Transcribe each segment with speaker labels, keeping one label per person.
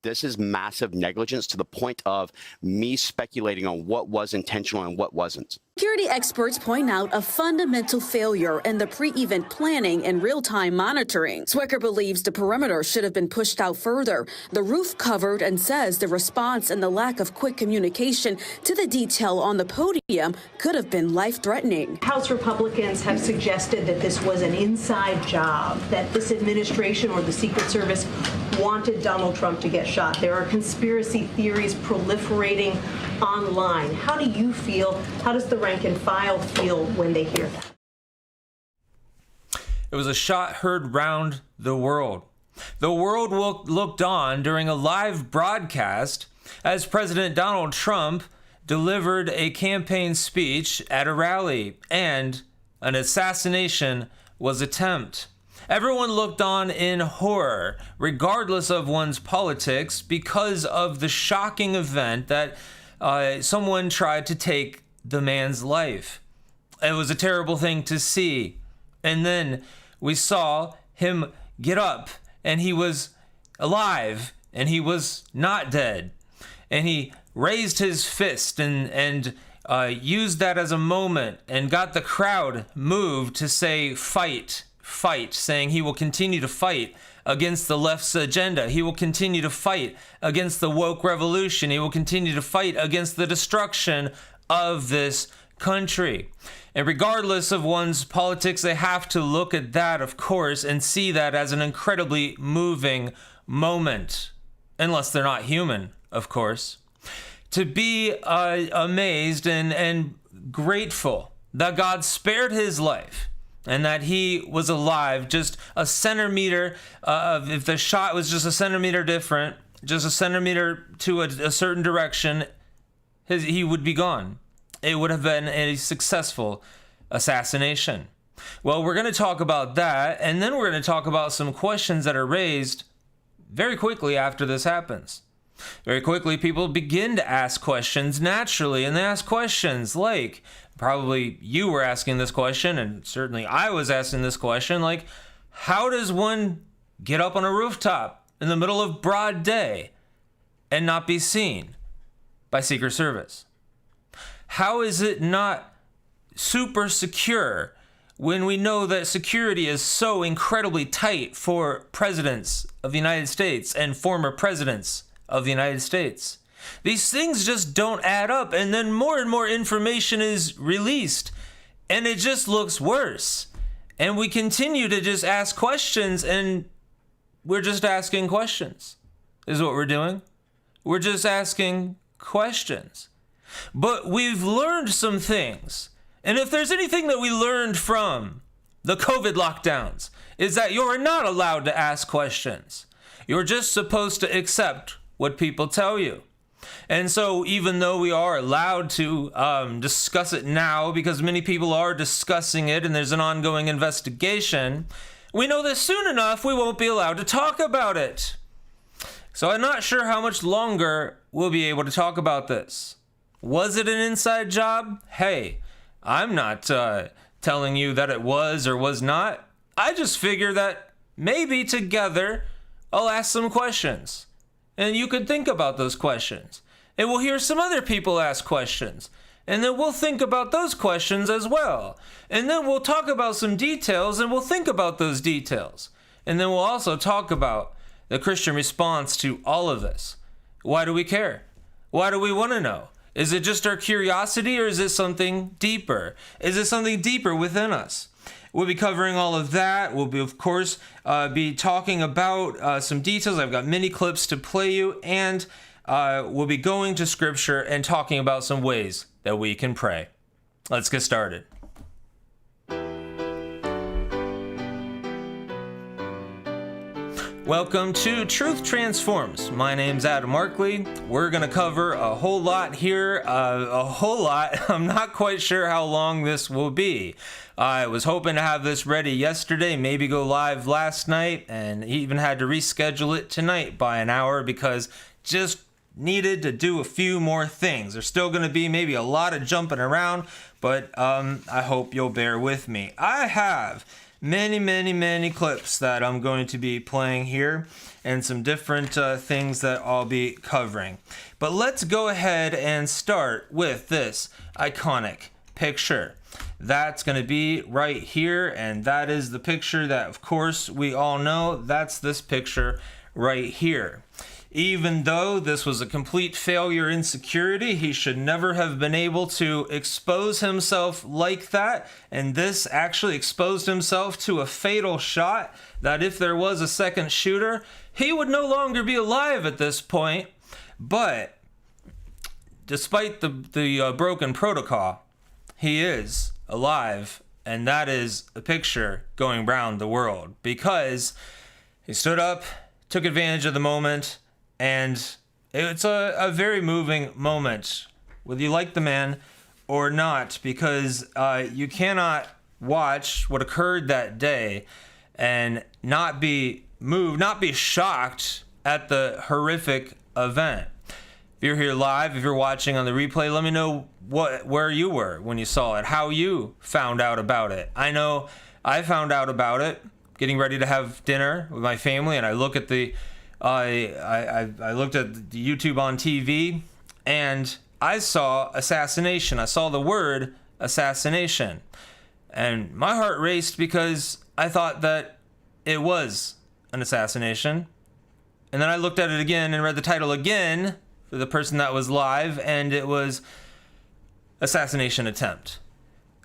Speaker 1: This is massive negligence to the point of me speculating on what was intentional and what wasn't.
Speaker 2: Security experts point out a fundamental failure in the pre-event planning and real-time monitoring. Swecker believes the perimeter should have been pushed out further, the roof covered, and says the response and the lack of quick communication to the detail on the podium could have been life-threatening.
Speaker 3: House Republicans have suggested that this was an inside job, that this administration or the Secret Service wanted Donald Trump to get shot. There are conspiracy theories proliferating online. How do you feel? How does the rank and file feel when they hear that?
Speaker 4: It was a shot heard round the world. The world looked on during a live broadcast as President Donald Trump delivered a campaign speech at a rally, and an assassination was attempted. Everyone looked on in horror, regardless of one's politics, because of the shocking event that someone tried to take the man's life. It was a terrible thing to see. And then we saw him get up, and he was alive, and he was not dead. And he raised his fist and used that as a moment and got the crowd moved to say, fight, fight, saying he will continue to fight against the left's agenda. He will continue to fight against the woke revolution. He will continue to fight against the destruction of this country. And regardless of one's politics, they have to look at that, of course, and see that as an incredibly moving moment. Unless they're not human, of course. To be amazed and grateful that God spared his life and that he was alive just a centimeter if the shot was just a centimeter different, just a centimeter to a certain direction, he would be gone. It would have been a successful assassination. Well, we're going to talk about that, and then we're going to talk about some questions that are raised very quickly after this happens. Very quickly, people begin to ask questions naturally, and they ask questions like, probably you were asking this question, and certainly I was asking this question, like, how does one get up on a rooftop in the middle of broad day and not be seen by Secret Service? How is it not super secure when we know that security is so incredibly tight for presidents of the United States and former presidents of the United States? These things just don't add up, and then more and more information is released, and it just looks worse. And we continue to just ask questions, and we're just asking questions, is what we're doing. We're just asking questions. But we've learned some things. And if there's anything that we learned from the COVID lockdowns, is that you're not allowed to ask questions. You're just supposed to accept what people tell you. And so even though we are allowed to discuss it now, because many people are discussing it and there's an ongoing investigation, we know that soon enough we won't be allowed to talk about it. So I'm not sure how much longer we'll be able to talk about this. Was it an inside job? Hey, I'm not telling you that it was or was not. I just figure that maybe together I'll ask some questions. And you could think about those questions. And we'll hear some other people ask questions. And then we'll think about those questions as well. And then we'll talk about some details and we'll think about those details. And then we'll also talk about the Christian response to all of this. Why do we care? Why do we want to know? Is it just our curiosity, or is it something deeper? Is it something deeper within us? We'll be covering all of that. We'll be, of course, be talking about some details. I've got many clips to play you, and we'll be going to Scripture and talking about some ways that we can pray. Let's get started. Welcome to Truth Transforms. My name's Adam Markley. We're going to cover a whole lot here, a whole lot. I'm not quite sure how long this will be. I was hoping to have this ready yesterday, maybe go live last night, and even had to reschedule it tonight by an hour because just needed to do a few more things. There's still going to be maybe a lot of jumping around, but I hope you'll bear with me. I have many clips that I'm going to be playing here, and some different things that I'll be covering. But let's go ahead and start with this iconic picture. That's going to be right here, and that is the picture that, of course, we all know. That's this picture right here. Even though this was a complete failure in security, he should never have been able to expose himself like that. And this actually exposed himself to a fatal shot that if there was a second shooter, he would no longer be alive at this point. But despite the broken protocol, he is alive. And that is a picture going around the world because he stood up, took advantage of the moment, and it's a very moving moment, whether you like the man or not, because you cannot watch what occurred that day and not be moved, not be shocked at the horrific event. If you're here live, if you're watching on the replay, let me know where you were when you saw it, how you found out about it. I know I found out about it getting ready to have dinner with my family, and I look at I looked at the YouTube on TV, and I saw assassination. I saw the word assassination, and my heart raced because I thought that it was an assassination. And then I looked at it again and read the title again for the person that was live, and it was Assassination Attempt.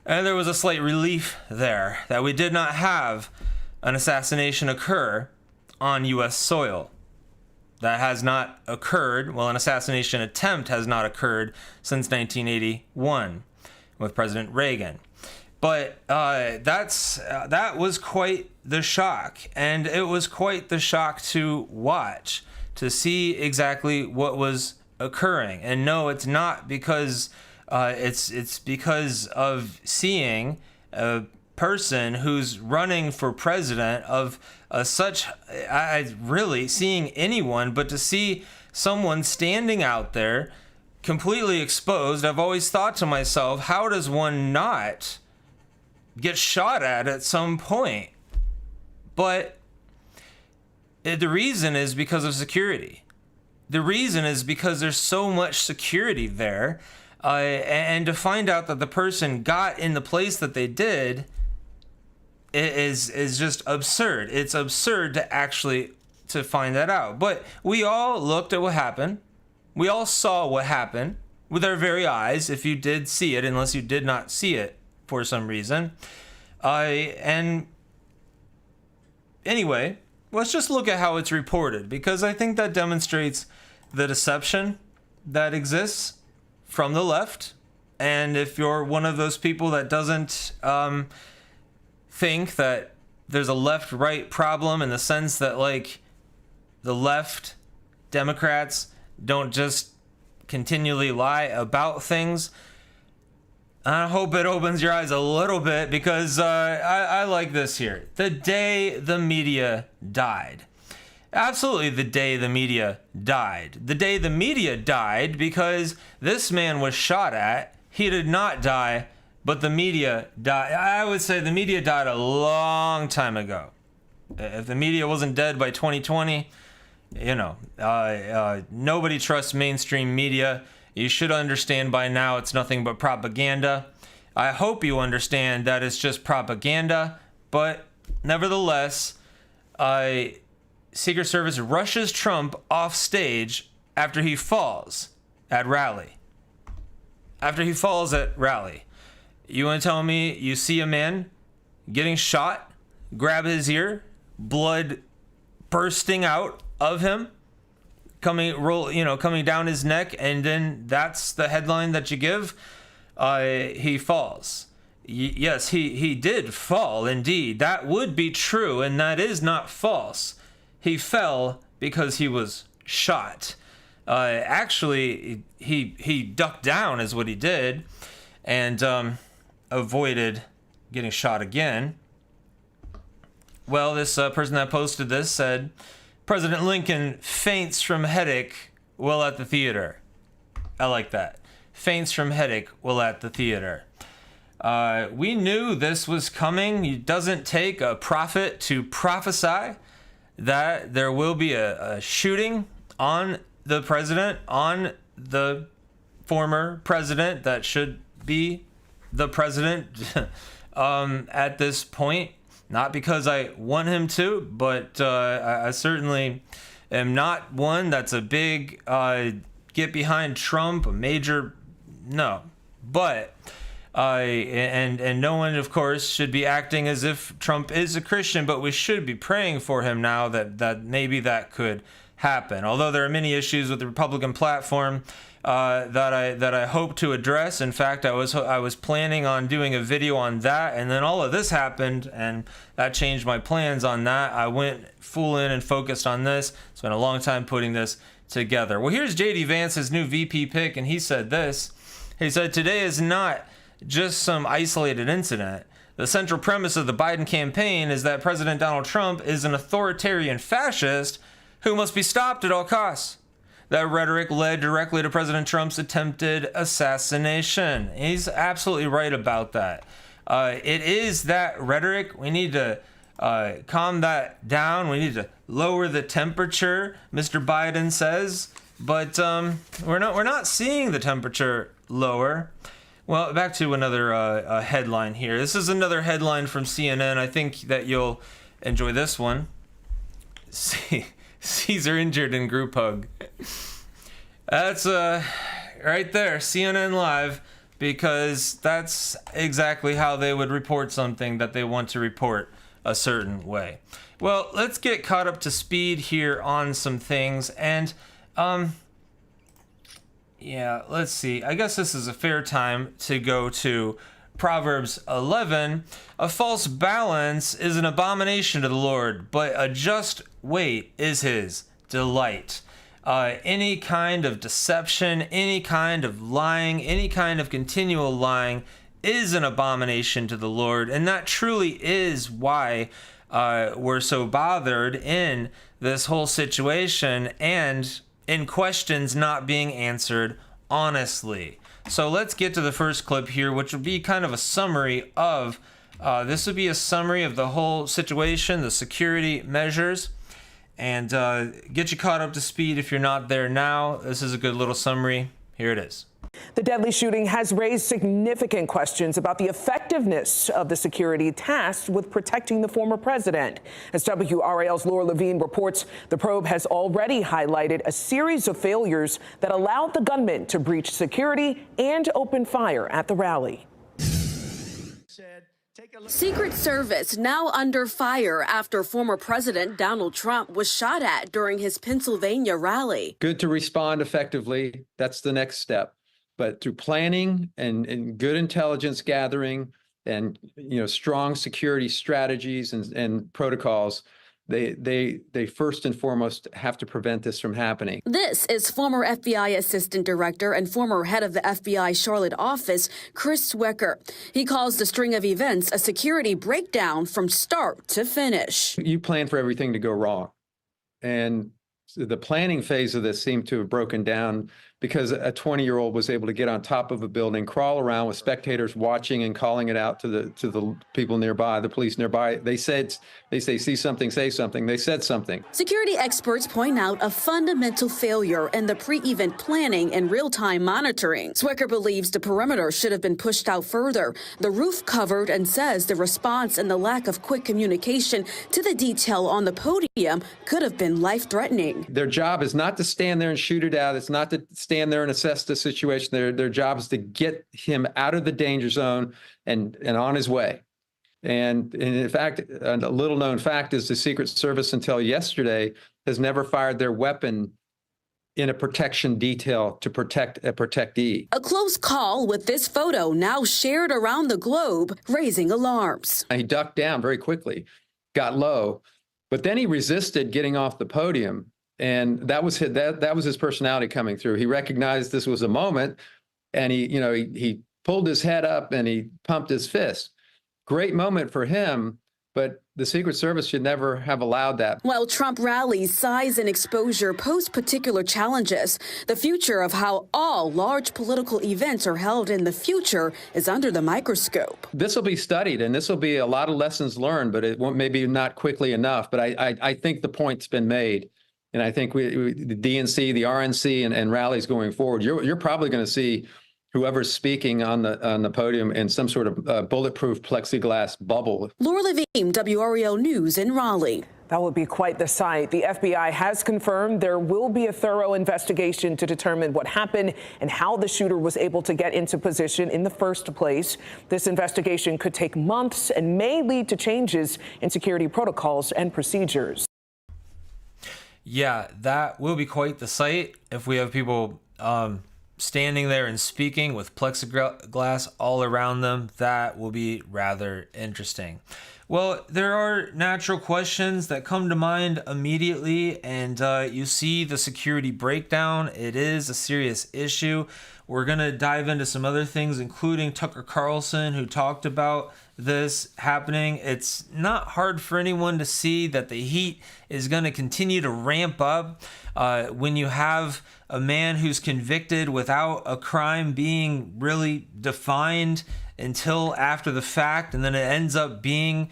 Speaker 4: And there was a slight relief there that we did not have an assassination occur on U.S. soil. That has not occurred. Well, an assassination attempt has not occurred since 1981 with President Reagan. But that was quite the shock, and it was quite the shock to watch, to see exactly what was occurring. And no, it's not because it's because of seeing a person who's running for president of really seeing anyone, but to see someone standing out there completely exposed. I've always thought to myself, how does one not get shot at some point? But the reason is because of security. The reason is because there's so much security there, and to find out that the person got in the place that they did is just absurd. It's absurd to find that out. But we all looked at what happened. We all saw what happened with our very eyes, if you did see it, unless you did not see it for some reason. And anyway, let's just look at how it's reported, because I think that demonstrates the deception that exists from the left. And if you're one of those people that doesn't think that there's a left-right problem, in the sense that, like, the left Democrats don't just continually lie about things, I hope it opens your eyes a little bit, because I like this here. The day the media died. Absolutely, the day the media died. The day the media died because this man was shot at. He did not die, but the media died. I would say the media died a long time ago. If the media wasn't dead by 2020, nobody trusts mainstream media. You should understand by now it's nothing but propaganda. I hope you understand that it's just propaganda, but nevertheless, Secret Service rushes Trump off stage after he falls at rally. You want to tell me you see a man getting shot, grab his ear, blood bursting out of him, coming down his neck, and then that's the headline that you give? He falls. Yes, he did fall, indeed. That would be true, and that is not false. He fell because he was shot. Actually, he ducked down is what he did, and avoided getting shot again. Well, this person that posted this said, President Lincoln faints from headache while at the theater. I like that. Faints from headache while at the theater. We knew this was coming. It doesn't take a prophet to prophesy that there will be a shooting on the president, on the former president that should be the president at this point. Not because I want him to, but I certainly am not one that's a big get behind Trump, a major, no. But and no one, of course, should be acting as if Trump is a Christian, but we should be praying for him now that maybe that could happen. Although there are many issues with the Republican platform that I hope to address. In fact, I was planning on doing a video on that, and then all of this happened, and that changed my plans on that. I went full in and focused on this. Spent a long time putting this together. Well, here's J.D. Vance's new VP pick, and he said this. He said, "Today is not just some isolated incident. The central premise of the Biden campaign is that President Donald Trump is an authoritarian fascist who must be stopped at all costs. That rhetoric led directly to President Trump's attempted assassination." He's absolutely right about that. It is that rhetoric. We need to calm that down. We need to lower the temperature, Mr. Biden says. But we're not seeing the temperature lower. Well, back to another headline here. This is another headline from CNN. I think that you'll enjoy this one. Caesar injured in group hug. That's right there, CNN Live, because that's exactly how they would report something that they want to report a certain way. Well, let's get caught up to speed here on some things, and yeah, let's see. I guess this is a fair time to go to Proverbs 11. A false balance is an abomination to the Lord, but a just weight is his delight. Any kind of deception, any kind of lying, any kind of continual lying is an abomination to the Lord. And that truly is why we're so bothered in this whole situation and in questions not being answered honestly. So let's get to the first clip here, which will be kind of a summary of, this would be a summary of the whole situation, the security measures, and get you caught up to speed if you're not there now. This is a good little summary. Here it is.
Speaker 5: The deadly shooting has raised significant questions about the effectiveness of the security tasked with protecting the former president. As WRAL's Laura Levine reports, the probe has already highlighted a series of failures that allowed the gunman to breach security and open fire at the rally.
Speaker 2: Secret Service now under fire after former President Donald Trump was shot at during his Pennsylvania rally.
Speaker 6: Good to respond effectively. That's the next step. But through planning and good intelligence gathering and strong security strategies and protocols, they first and foremost have to prevent this from happening.
Speaker 2: This is former FBI Assistant Director and former head of the FBI Charlotte office, Chris Swecker. He calls the string of events a security breakdown from start to finish.
Speaker 6: You plan for everything to go wrong. And the planning phase of this seemed to have broken down because a 20-year-old was able to get on top of a building, crawl around with spectators watching and calling it out to the people nearby, the police nearby. They say, see something, say something. They said something.
Speaker 2: Security experts point out a fundamental failure in the pre-event planning and real-time monitoring. Swecker believes the perimeter should have been pushed out further, the roof covered, and says the response and the lack of quick communication to the detail on the podium could have been life-threatening.
Speaker 6: Their job is not to stand there and shoot it out. It's not to stand there and assess the situation. Their job is to get him out of the danger zone and on his way. And in fact, a little known fact is the Secret Service until yesterday has never fired their weapon in a protection detail to protect a protectee.
Speaker 2: A close call with this photo now shared around the globe, raising alarms.
Speaker 6: He ducked down very quickly, got low, but then he resisted getting off the podium. And that was his personality coming through. He recognized this was a moment, and he pulled his head up and he pumped his fist. Great moment for him, but the Secret Service should never have allowed that.
Speaker 2: While Trump rallies, size and exposure pose particular challenges. The future of how all large political events are held in the future is under the microscope.
Speaker 6: This will be studied, and this will be a lot of lessons learned, but it won't, maybe not quickly enough. But I think the point's been made. And I think the DNC, the RNC, and rallies going forward, you're probably going to see whoever's speaking on the podium in some sort of bulletproof plexiglass bubble.
Speaker 2: Laura Levine, WREL News in Raleigh.
Speaker 5: That would be quite the sight. The FBI has confirmed there will be a thorough investigation to determine what happened and how the shooter was able to get into position in the first place. This investigation could take months and may lead to changes in security protocols and procedures.
Speaker 4: Yeah, that will be quite the sight if we have people standing there and speaking with plexiglass all around them. That will be rather interesting. Well, there are natural questions that come to mind immediately, and you see the security breakdown. It is a serious issue. We're going to dive into some other things, including Tucker Carlson, who talked about this happening. It's not hard for anyone to see that the heat is going to continue to ramp up when you have a man who's convicted without a crime being really defined until after the fact, and then it ends up being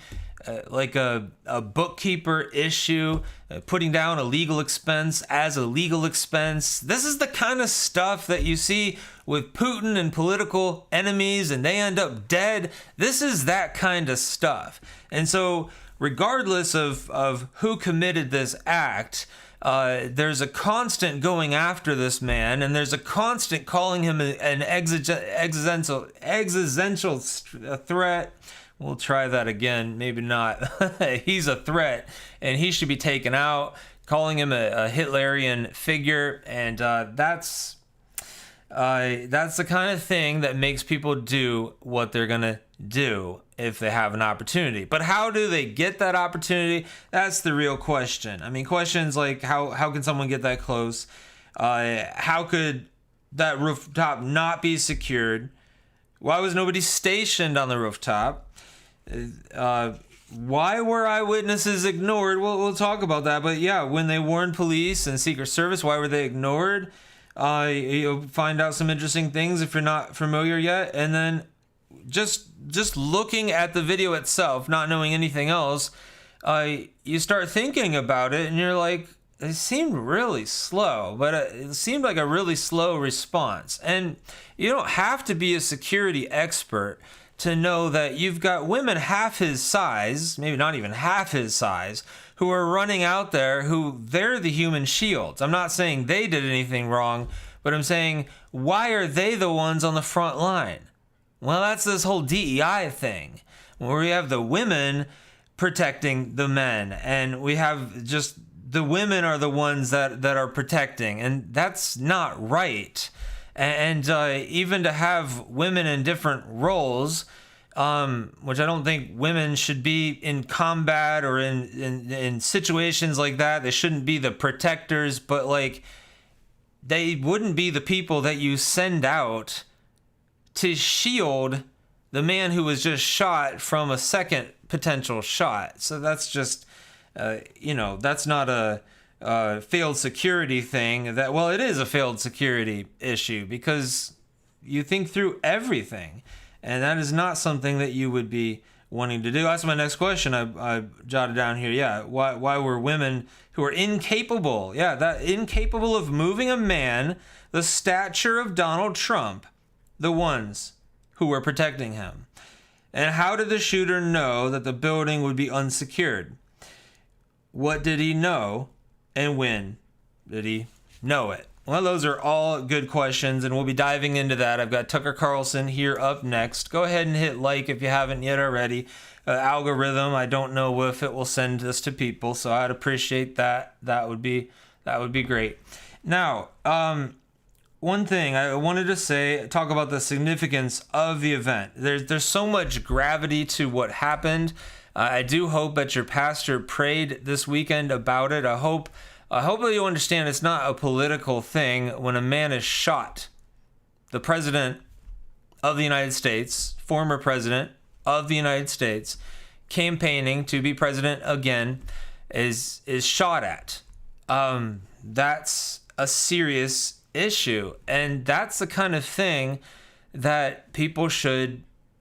Speaker 4: like a bookkeeper issue, putting down a legal expense as a legal expense. This is the kind of stuff that you see with Putin and political enemies, and they end up dead. This is that kind of stuff. And so regardless of who committed this act, there's a constant going after this man, and there's a constant calling him an existential threat. We'll try that again. Maybe not. He's a threat, and he should be taken out. Calling him a Hitlerian figure, and that's the kind of thing that makes people do what they're gonna do if they have an opportunity. But how do they get that opportunity? That's the real question. I mean, questions like how can someone get that close? How could that rooftop not be secured? Why was nobody stationed on the rooftop? Why were eyewitnesses ignored? We'll talk about that. But yeah, when they warned police and Secret Service, why were they ignored? You'll find out some interesting things if you're not familiar yet. And then just looking at the video itself, not knowing anything else, you start thinking about it and you're like, it seemed really slow, but it seemed like a really slow response. And you don't have to be a security expert to know that you've got women half his size, maybe not even half his size, who are running out there who they're the human shields. I'm not saying they did anything wrong, but I'm saying, why are they the ones on the front line? Well, that's this whole DEI thing, where we have the women protecting the men, and we have just the women are the ones that are protecting, and that's not right. And even to have women in different roles, which I don't think women should be in combat or in situations like that. They shouldn't be the protectors, but like they wouldn't be the people that you send out to shield the man who was just shot from a second potential shot. So that's just, that's not a failed security thing. Well, it is a failed security issue because you think through everything, and that is not something that you would be wanting to do. That's my next question. I jotted down here. Yeah, why were women who are incapable? Yeah, that incapable of moving a man the stature of Donald Trump, the ones who were protecting him? And how did the shooter know that the building would be unsecured? What did he know, and when did he know it? Well, those are all good questions, and we'll be diving into that. I've got Tucker Carlson here up next. Go ahead and hit like if you haven't yet already. Algorithm, I don't know if it will send this to people, so I'd appreciate that. That would be great. Now, one thing I wanted to say, talk about the significance of the event. There's so much gravity to what happened. I do hope that your pastor prayed this weekend about it. I hope that you understand it's not a political thing when a man is shot. The president of the United States, former president of the United States, campaigning to be president again is shot at. That's a serious issue, and that's the kind of thing that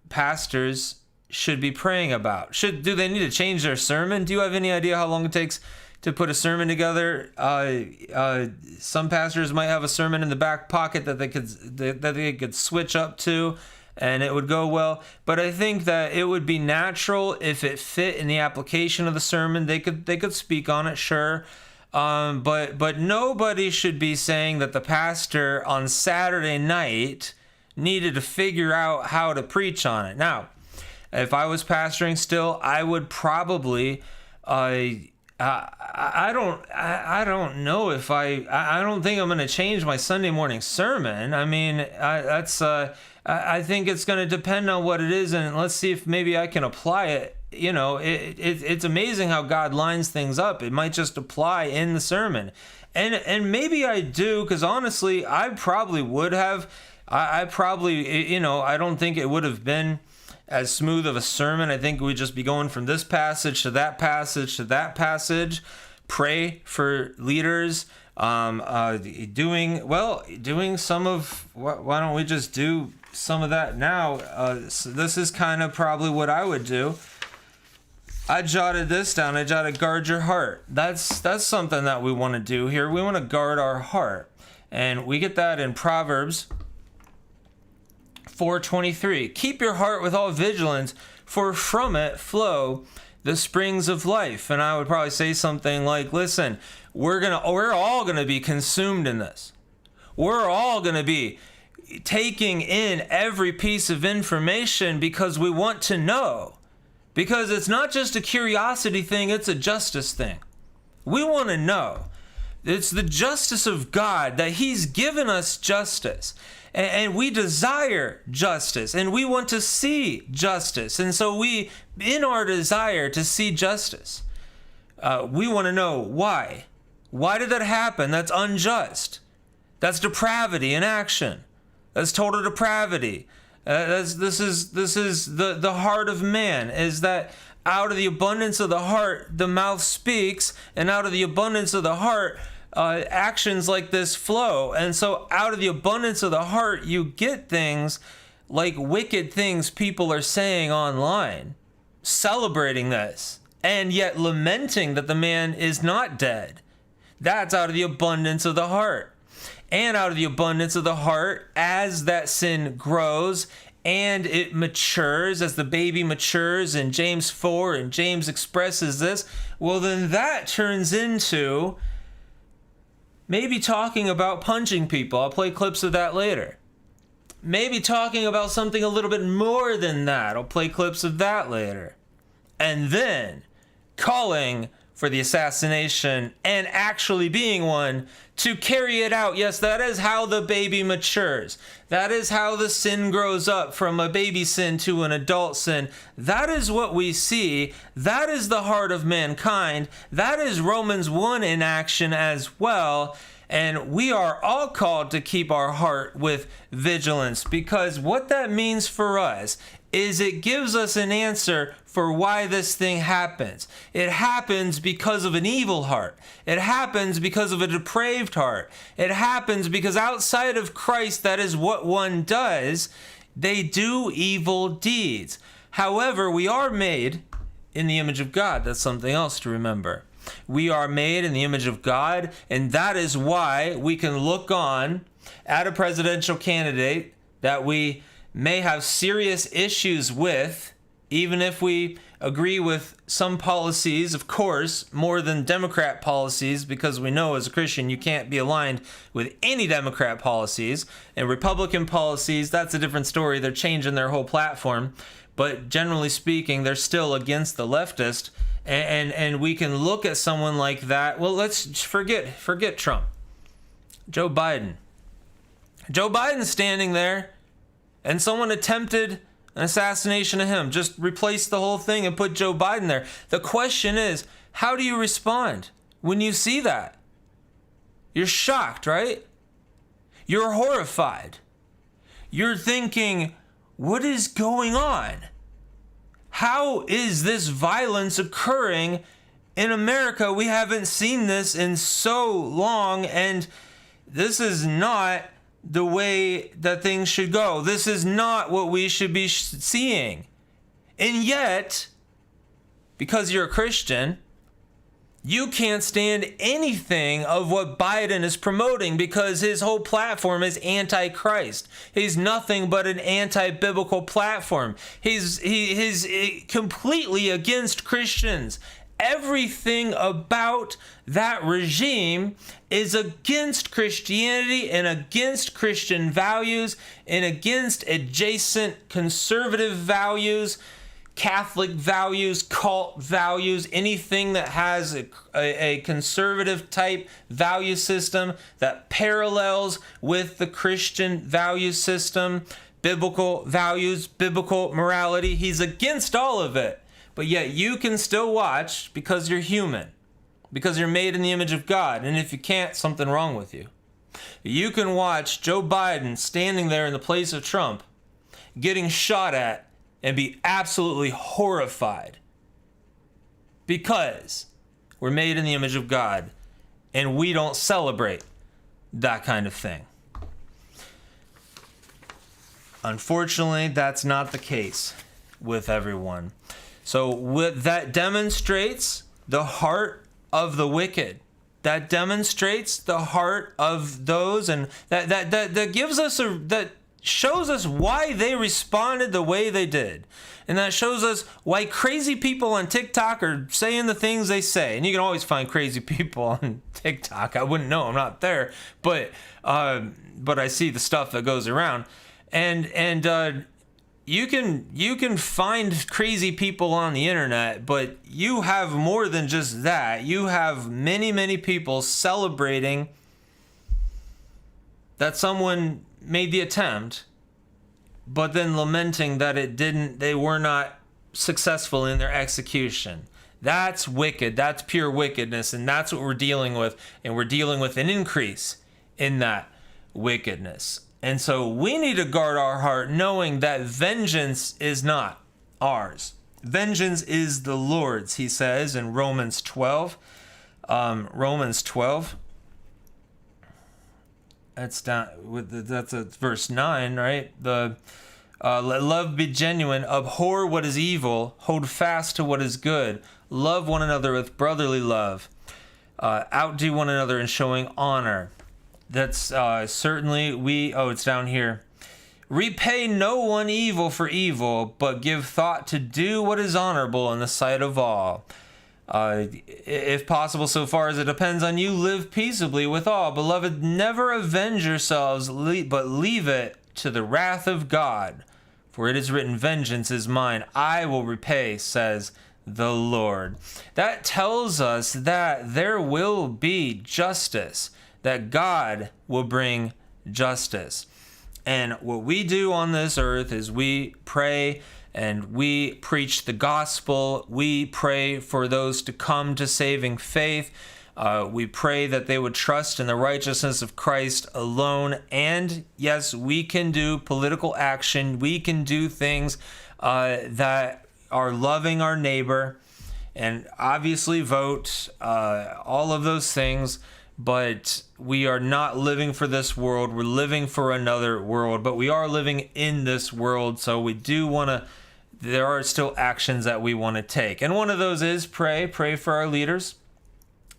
Speaker 4: pastors should be praying about. Do they need to change their sermon? Do you have any idea how long it takes to put a sermon together? Some pastors might have a sermon in the back pocket that they could switch up to, and it would go well. But I think that it would be natural if it fit in the application of the sermon. They could speak on it, sure. But nobody should be saying that the pastor on Saturday night needed to figure out how to preach on it. Now, if I was pastoring still, I would probably I don't know if I don't think I'm going to change my Sunday morning sermon. I mean, I think it's going to depend on what it is, and let's see if maybe I can apply it. You know, it's amazing how God lines things up. It might just apply in the sermon, and maybe I do, because honestly, I probably would have. I probably, you know, I don't think it would have been as smooth of a sermon. I think we'd just be going from this passage to that passage to that passage. Pray for leaders. Doing some of why don't we just do some of that now? So this is kind of probably what I would do. I jotted this down. I jotted guard your heart. That's something that we want to do here. We want to guard our heart, and we get that in Proverbs 4:23. Keep your heart with all vigilance, for from it flow the springs of life. And I would probably say something like, listen, we're all gonna be consumed in this. We're all gonna be taking in every piece of information because we want to know. Because it's not just a curiosity thing, it's a justice thing. We want to know. It's the justice of God, that He's given us justice. And we desire justice, and we want to see justice. And so in our desire to see justice, we want to know why. Why did that happen? That's unjust. That's depravity in action. That's total depravity. This is the heart of man, is that out of the abundance of the heart, the mouth speaks, and out of the abundance of the heart, actions like this flow. And so out of the abundance of the heart, you get things like wicked things people are saying online, celebrating this, and yet lamenting that the man is not dead. That's out of the abundance of the heart. And out of the abundance of the heart, as that sin grows and it matures, as the baby matures in James 4, and James expresses this, well, then that turns into maybe talking about punching people. I'll play clips of that later. Maybe talking about something a little bit more than that. I'll play clips of that later. And then calling for the assassination, and actually being one, to carry it out. Yes, that is how the baby matures. That is how the sin grows up from a baby sin to an adult sin. That is what we see. That is the heart of mankind. That is Romans 1 in action as well. And we are all called to keep our heart with vigilance, because what that means for us is it gives us an answer for why this thing happens. It happens because of an evil heart. It happens because of a depraved heart. It happens because outside of Christ, that is what one does. They do evil deeds. However, we are made in the image of God. That's something else to remember. We are made in the image of God, and that is why we can look on at a presidential candidate that we may have serious issues with, even if we agree with some policies, of course, more than Democrat policies, because we know as a Christian you can't be aligned with any Democrat policies. And Republican policies, that's a different story. They're changing their whole platform. But generally speaking, they're still against the leftist. And we can look at someone like that. Well, let's forget Trump. Joe Biden. Joe Biden's standing there, and someone attempted an assassination of him. Just replace the whole thing and put Joe Biden there. The question is, how do you respond when you see that? You're shocked, right? You're horrified. You're thinking, what is going on? How is this violence occurring in America? We haven't seen this in so long, and this is not the way that things should go. This is not what we should be seeing. And yet, because you're a Christian, you can't stand anything of what Biden is promoting because his whole platform is anti-Christ. He's nothing but an anti-biblical platform. He's completely against Christians. Everything about that regime is against Christianity and against Christian values and against adjacent conservative values, Catholic values, cult values, anything that has a conservative type value system that parallels with the Christian value system, biblical values, biblical morality. He's against all of it. But yet you can still watch because you're human, because you're made in the image of God. And if you can't, something wrong with you. You can watch Joe Biden standing there in the place of Trump, getting shot at, and be absolutely horrified because we're made in the image of God and we don't celebrate that kind of thing. Unfortunately, that's not the case with everyone. So that demonstrates the heart of the wicked. That demonstrates the heart of those, and that gives us that shows us why they responded the way they did. And that shows us why crazy people on TikTok are saying the things they say. And you can always find crazy people on TikTok. I wouldn't know, I'm not there, but I see the stuff that goes around. And you can find crazy people on the internet, but you have more than just that. You have many people celebrating that someone made the attempt, but then lamenting that they were not successful in their execution. That's wicked. That's pure wickedness. And that's what we're dealing with. And we're dealing with an increase in that wickedness. And so we need to guard our heart knowing that vengeance is not ours. Vengeance is the Lord's, he says in Romans 12. Romans 12. That's verse 9, right? Let love be genuine, abhor what is evil, hold fast to what is good, love one another with brotherly love, outdo one another in showing honor. That's certainly it's down here. Repay no one evil for evil, but give thought to do what is honorable in the sight of all. If possible, so far as it depends on you, live peaceably with all. Beloved, never avenge yourselves, but leave it to the wrath of God. For it is written, vengeance is mine, I will repay, says the Lord. That tells us that there will be justice, that God will bring justice. And what we do on this earth is we pray and we preach the gospel. We pray for those to come to saving faith. We pray that they would trust in the righteousness of Christ alone. And yes, we can do political action. We can do things that are loving our neighbor and obviously vote, all of those things. But we are not living for this world. We're living for another world, but we are living in this world. So we do want to, there are still actions that we want to take. And one of those is pray for our leaders.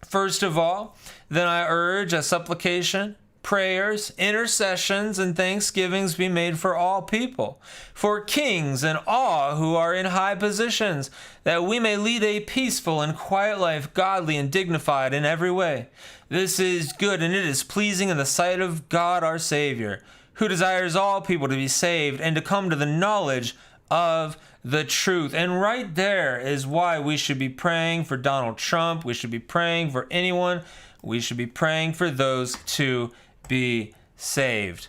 Speaker 4: First of all, then I urge a supplication, prayers, intercessions, and thanksgivings be made for all people, for kings and all who are in high positions, that we may lead a peaceful and quiet life, godly and dignified in every way. This is good, and it is pleasing in the sight of God our Savior, who desires all people to be saved and to come to the knowledge of the truth. And right there is why we should be praying for Donald Trump. We should be praying for anyone. We should be praying for those to be saved.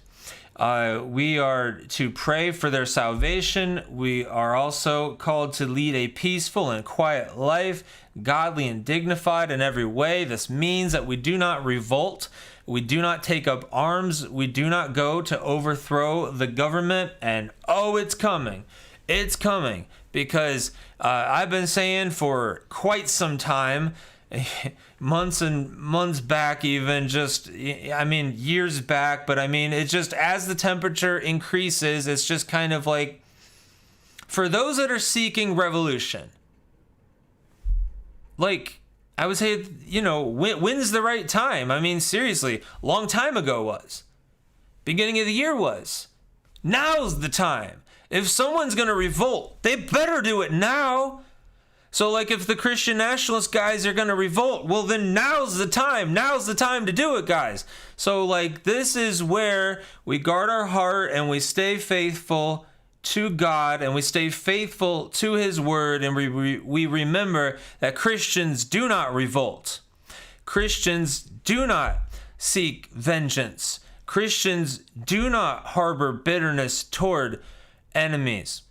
Speaker 4: We are to pray for their salvation. We are also called to lead a peaceful and quiet life, godly and dignified in every way. This means that we do not revolt. We do not take up arms. We do not go to overthrow the government and, oh, it's coming. It's coming. because I've been saying for quite some time, months and months back, even just, I mean, years back, but I mean, it's just as the temperature increases, it's just kind of like, for those that are seeking revolution, like, I would say, you know, when's the right time? I mean, seriously, long time ago was. Beginning of the year was. Now's the time. If someone's going to revolt, they better do it now. So, like, if the Christian nationalist guys are going to revolt, well, then now's the time. Now's the time to do it, guys. So, like, this is where we guard our heart and we stay faithful to God and we stay faithful to his word, and we remember that Christians do not revolt. Christians do not seek vengeance. Christians do not harbor bitterness toward enemies.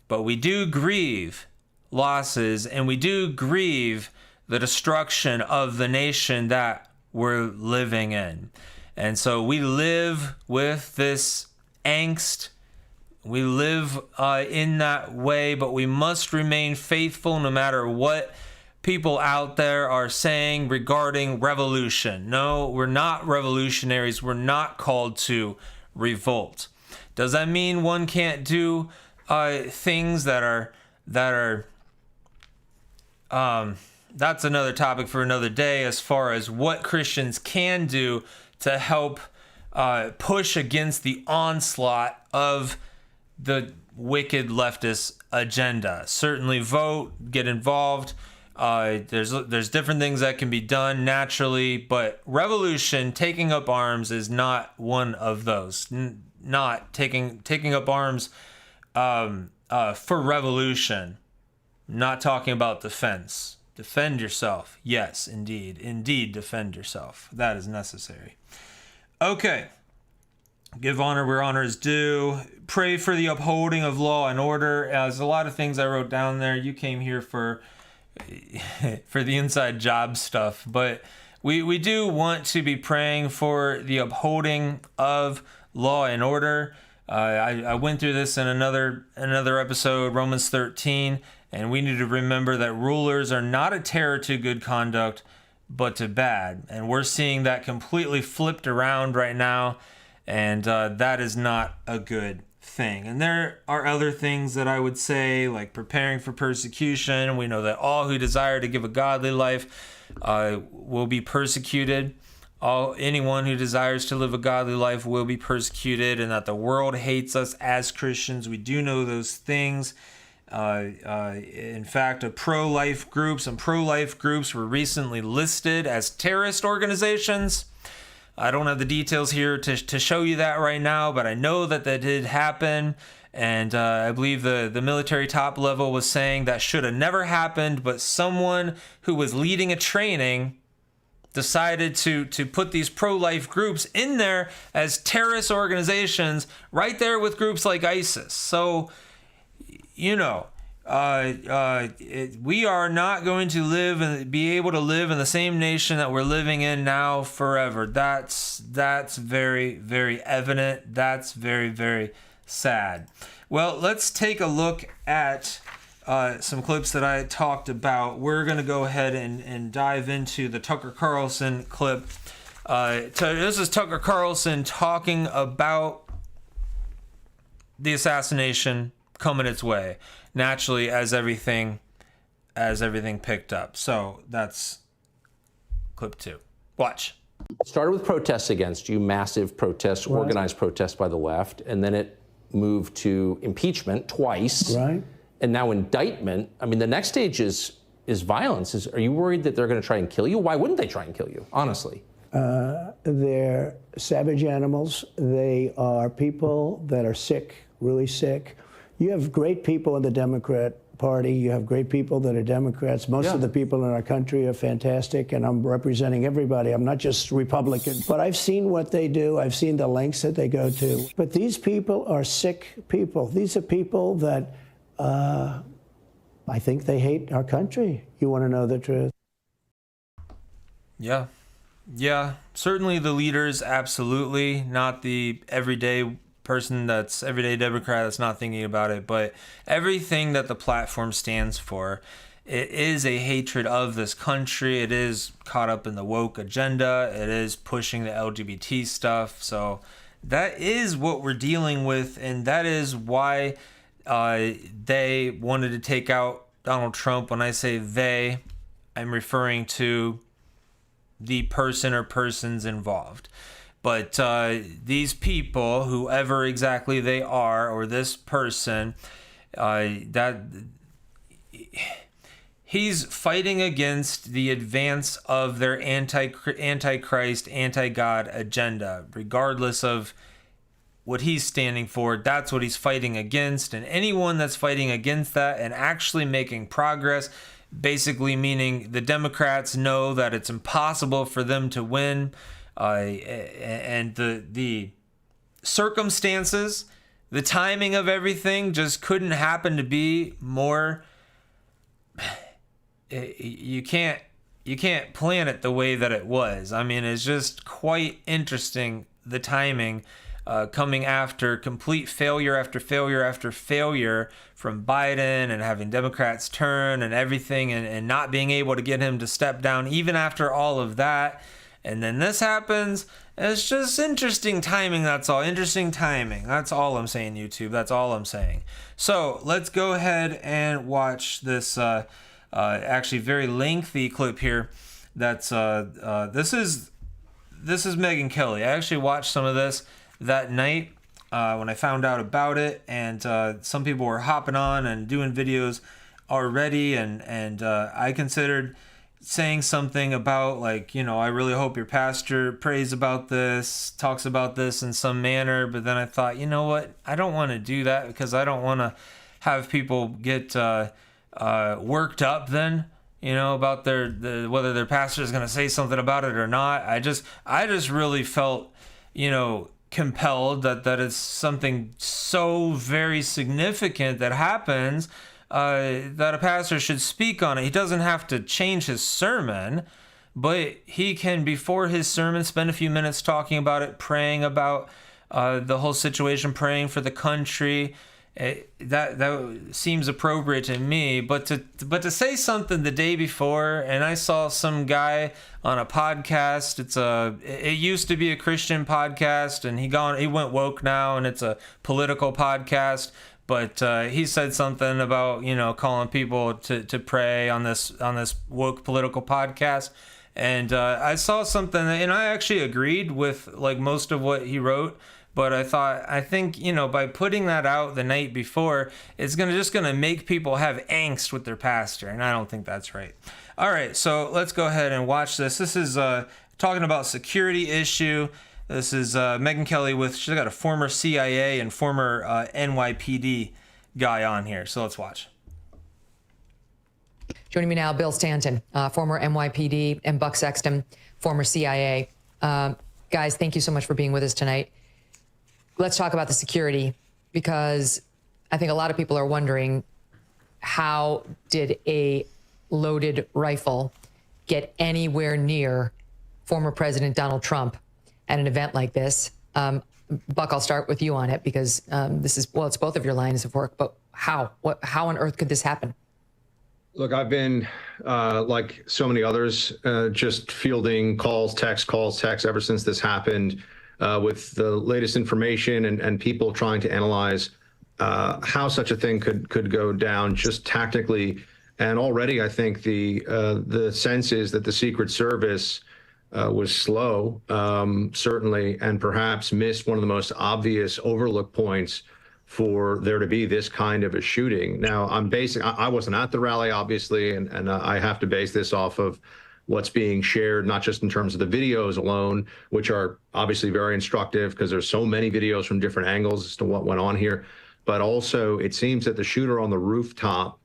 Speaker 4: But we do grieve losses, and we do grieve the destruction of the nation that we're living in. And so we live with this angst. We live in that way, but we must remain faithful no matter what people out there are saying regarding revolution. No, we're not revolutionaries. We're not called to revolt. Does that mean one can't do things that are that's another topic for another day, as far as what Christians can do to help push against the onslaught of the wicked leftist agenda. Certainly vote, get involved. There's different things that can be done naturally, but revolution, taking up arms, is not one of those. Not taking up arms for revolution. Not talking about defense. Defend yourself. Yes, indeed, defend yourself. That is necessary. Okay. Give honor where honor is due. Pray for the upholding of law and order. There's a lot of things I wrote down there. You came here for the inside job stuff, but we do want to be praying for the upholding of law and order. I went through this in another episode, Romans 13, and we need to remember that rulers are not a terror to good conduct, but to bad. And we're seeing that completely flipped around right now. And that is not a good thing. And there are other things that I would say, like preparing for persecution. We know that all who desire to give a godly life will be persecuted. Anyone who desires to live a godly life will be persecuted, and that the world hates us as Christians. We do know those things. In fact, some pro-life groups were recently listed as terrorist organizations. I don't have the details here to show you that right now, but I know that did happen. And I believe the military top level was saying that should have never happened, but someone who was leading a training decided to put these pro-life groups in there as terrorist organizations, right there with groups like ISIS. So, you know, we are not going to live and be able to live in the same nation that we're living in now forever. That's very, very evident. That's very, very sad. Well, let's take a look at some clips that I talked about. We're going to go ahead and dive into the Tucker Carlson clip. This is Tucker Carlson talking about the assassination coming its way, naturally, as everything picked up. So that's clip 2. Watch.
Speaker 7: Started with protests against you, massive protests, right. Organized protests by the left, and then it moved to impeachment twice. Right. And now indictment. I mean, the next stage is violence. Are you worried that they're going to try and kill you? Why wouldn't they try and kill you, honestly?
Speaker 8: They're savage animals. They are people that are sick, really sick. You have great people in the Democrat Party. You have great people that are Democrats. Most of the people in our country are fantastic, and I'm representing everybody. I'm not just Republican. But I've seen what they do. I've seen the lengths that they go to. But these people are sick people. These are people that I think they hate our country. You want to know the truth?
Speaker 4: Yeah. Certainly the leaders, absolutely. Not the everyday person that's everyday Democrat that's not thinking about it, but everything that the platform stands for, it is a hatred of this country. It is caught up in the woke agenda. It is pushing the LGBT stuff. So that is what we're dealing with, and that is why they wanted to take out Donald Trump. When I say they, I'm referring to the person or persons involved. But these people, whoever exactly they are, or this person, he's fighting against the advance of their antichrist, anti-God agenda, regardless of what he's standing for. That's what he's fighting against. And anyone that's fighting against that and actually making progress, basically meaning the Democrats know that it's impossible for them to win, and the circumstances, the timing of everything just couldn't happen to be more. You can't plan it the way that it was. I mean, it's just quite interesting, the timing, coming after complete failure after failure after failure from Biden, and having Democrats turn and everything, and not being able to get him to step down even after all of that. And then this happens. It's just interesting timing. That's all. Interesting timing. That's all I'm saying, YouTube. That's all I'm saying. So let's go ahead and watch this actually very lengthy clip here. That's this is Megyn Kelly. I actually watched some of this that night when I found out about it, and some people were hopping on and doing videos already, and I considered saying something about, like, you know, I really hope your pastor prays about this, talks about this in some manner. But then I thought, you know what, I don't want to do that, because I don't want to have people get worked up then, you know, about whether their pastor is going to say something about it or not. I just really felt, you know, compelled that it's something so very significant that happens, that a pastor should speak on it. He doesn't have to change his sermon, but he can, before his sermon, spend a few minutes talking about it, praying about the whole situation, praying for the country. That seems appropriate to me. But to say something the day before, and I saw some guy on a podcast. It used to be a Christian podcast, and he went woke now, and it's a political podcast. But he said something about, you know, calling people to pray on this woke political podcast. And I saw something, and I actually agreed with, like, most of what he wrote. But I think, you know, by putting that out the night before, it's just gonna make people have angst with their pastor, and I don't think that's right. All right, so let's go ahead and watch this. This is talking about security issue. This is Megyn Kelly she's got a former CIA and former NYPD guy on here. So let's watch.
Speaker 9: Joining me now, Bill Stanton, former NYPD, and Buck Sexton, former CIA. Guys, thank you so much for being with us tonight. Let's talk about the security, because I think a lot of people are wondering, how did a loaded rifle get anywhere near former President Donald Trump at an event like this? Buck, I'll start with you on it, because it's both of your lines of work, but how on earth could this happen?
Speaker 10: Look, I've been, like so many others, just fielding texts ever since this happened, with the latest information and people trying to analyze how such a thing could go down just tactically. And already, I think the sense is that the Secret Service was slow, certainly, and perhaps missed one of the most obvious overlook points for there to be this kind of a shooting. Now, I wasn't at the rally, obviously, and I have to base this off of what's being shared, not just in terms of the videos alone, which are obviously very instructive because there's so many videos from different angles as to what went on here, but also it seems that the shooter on the rooftop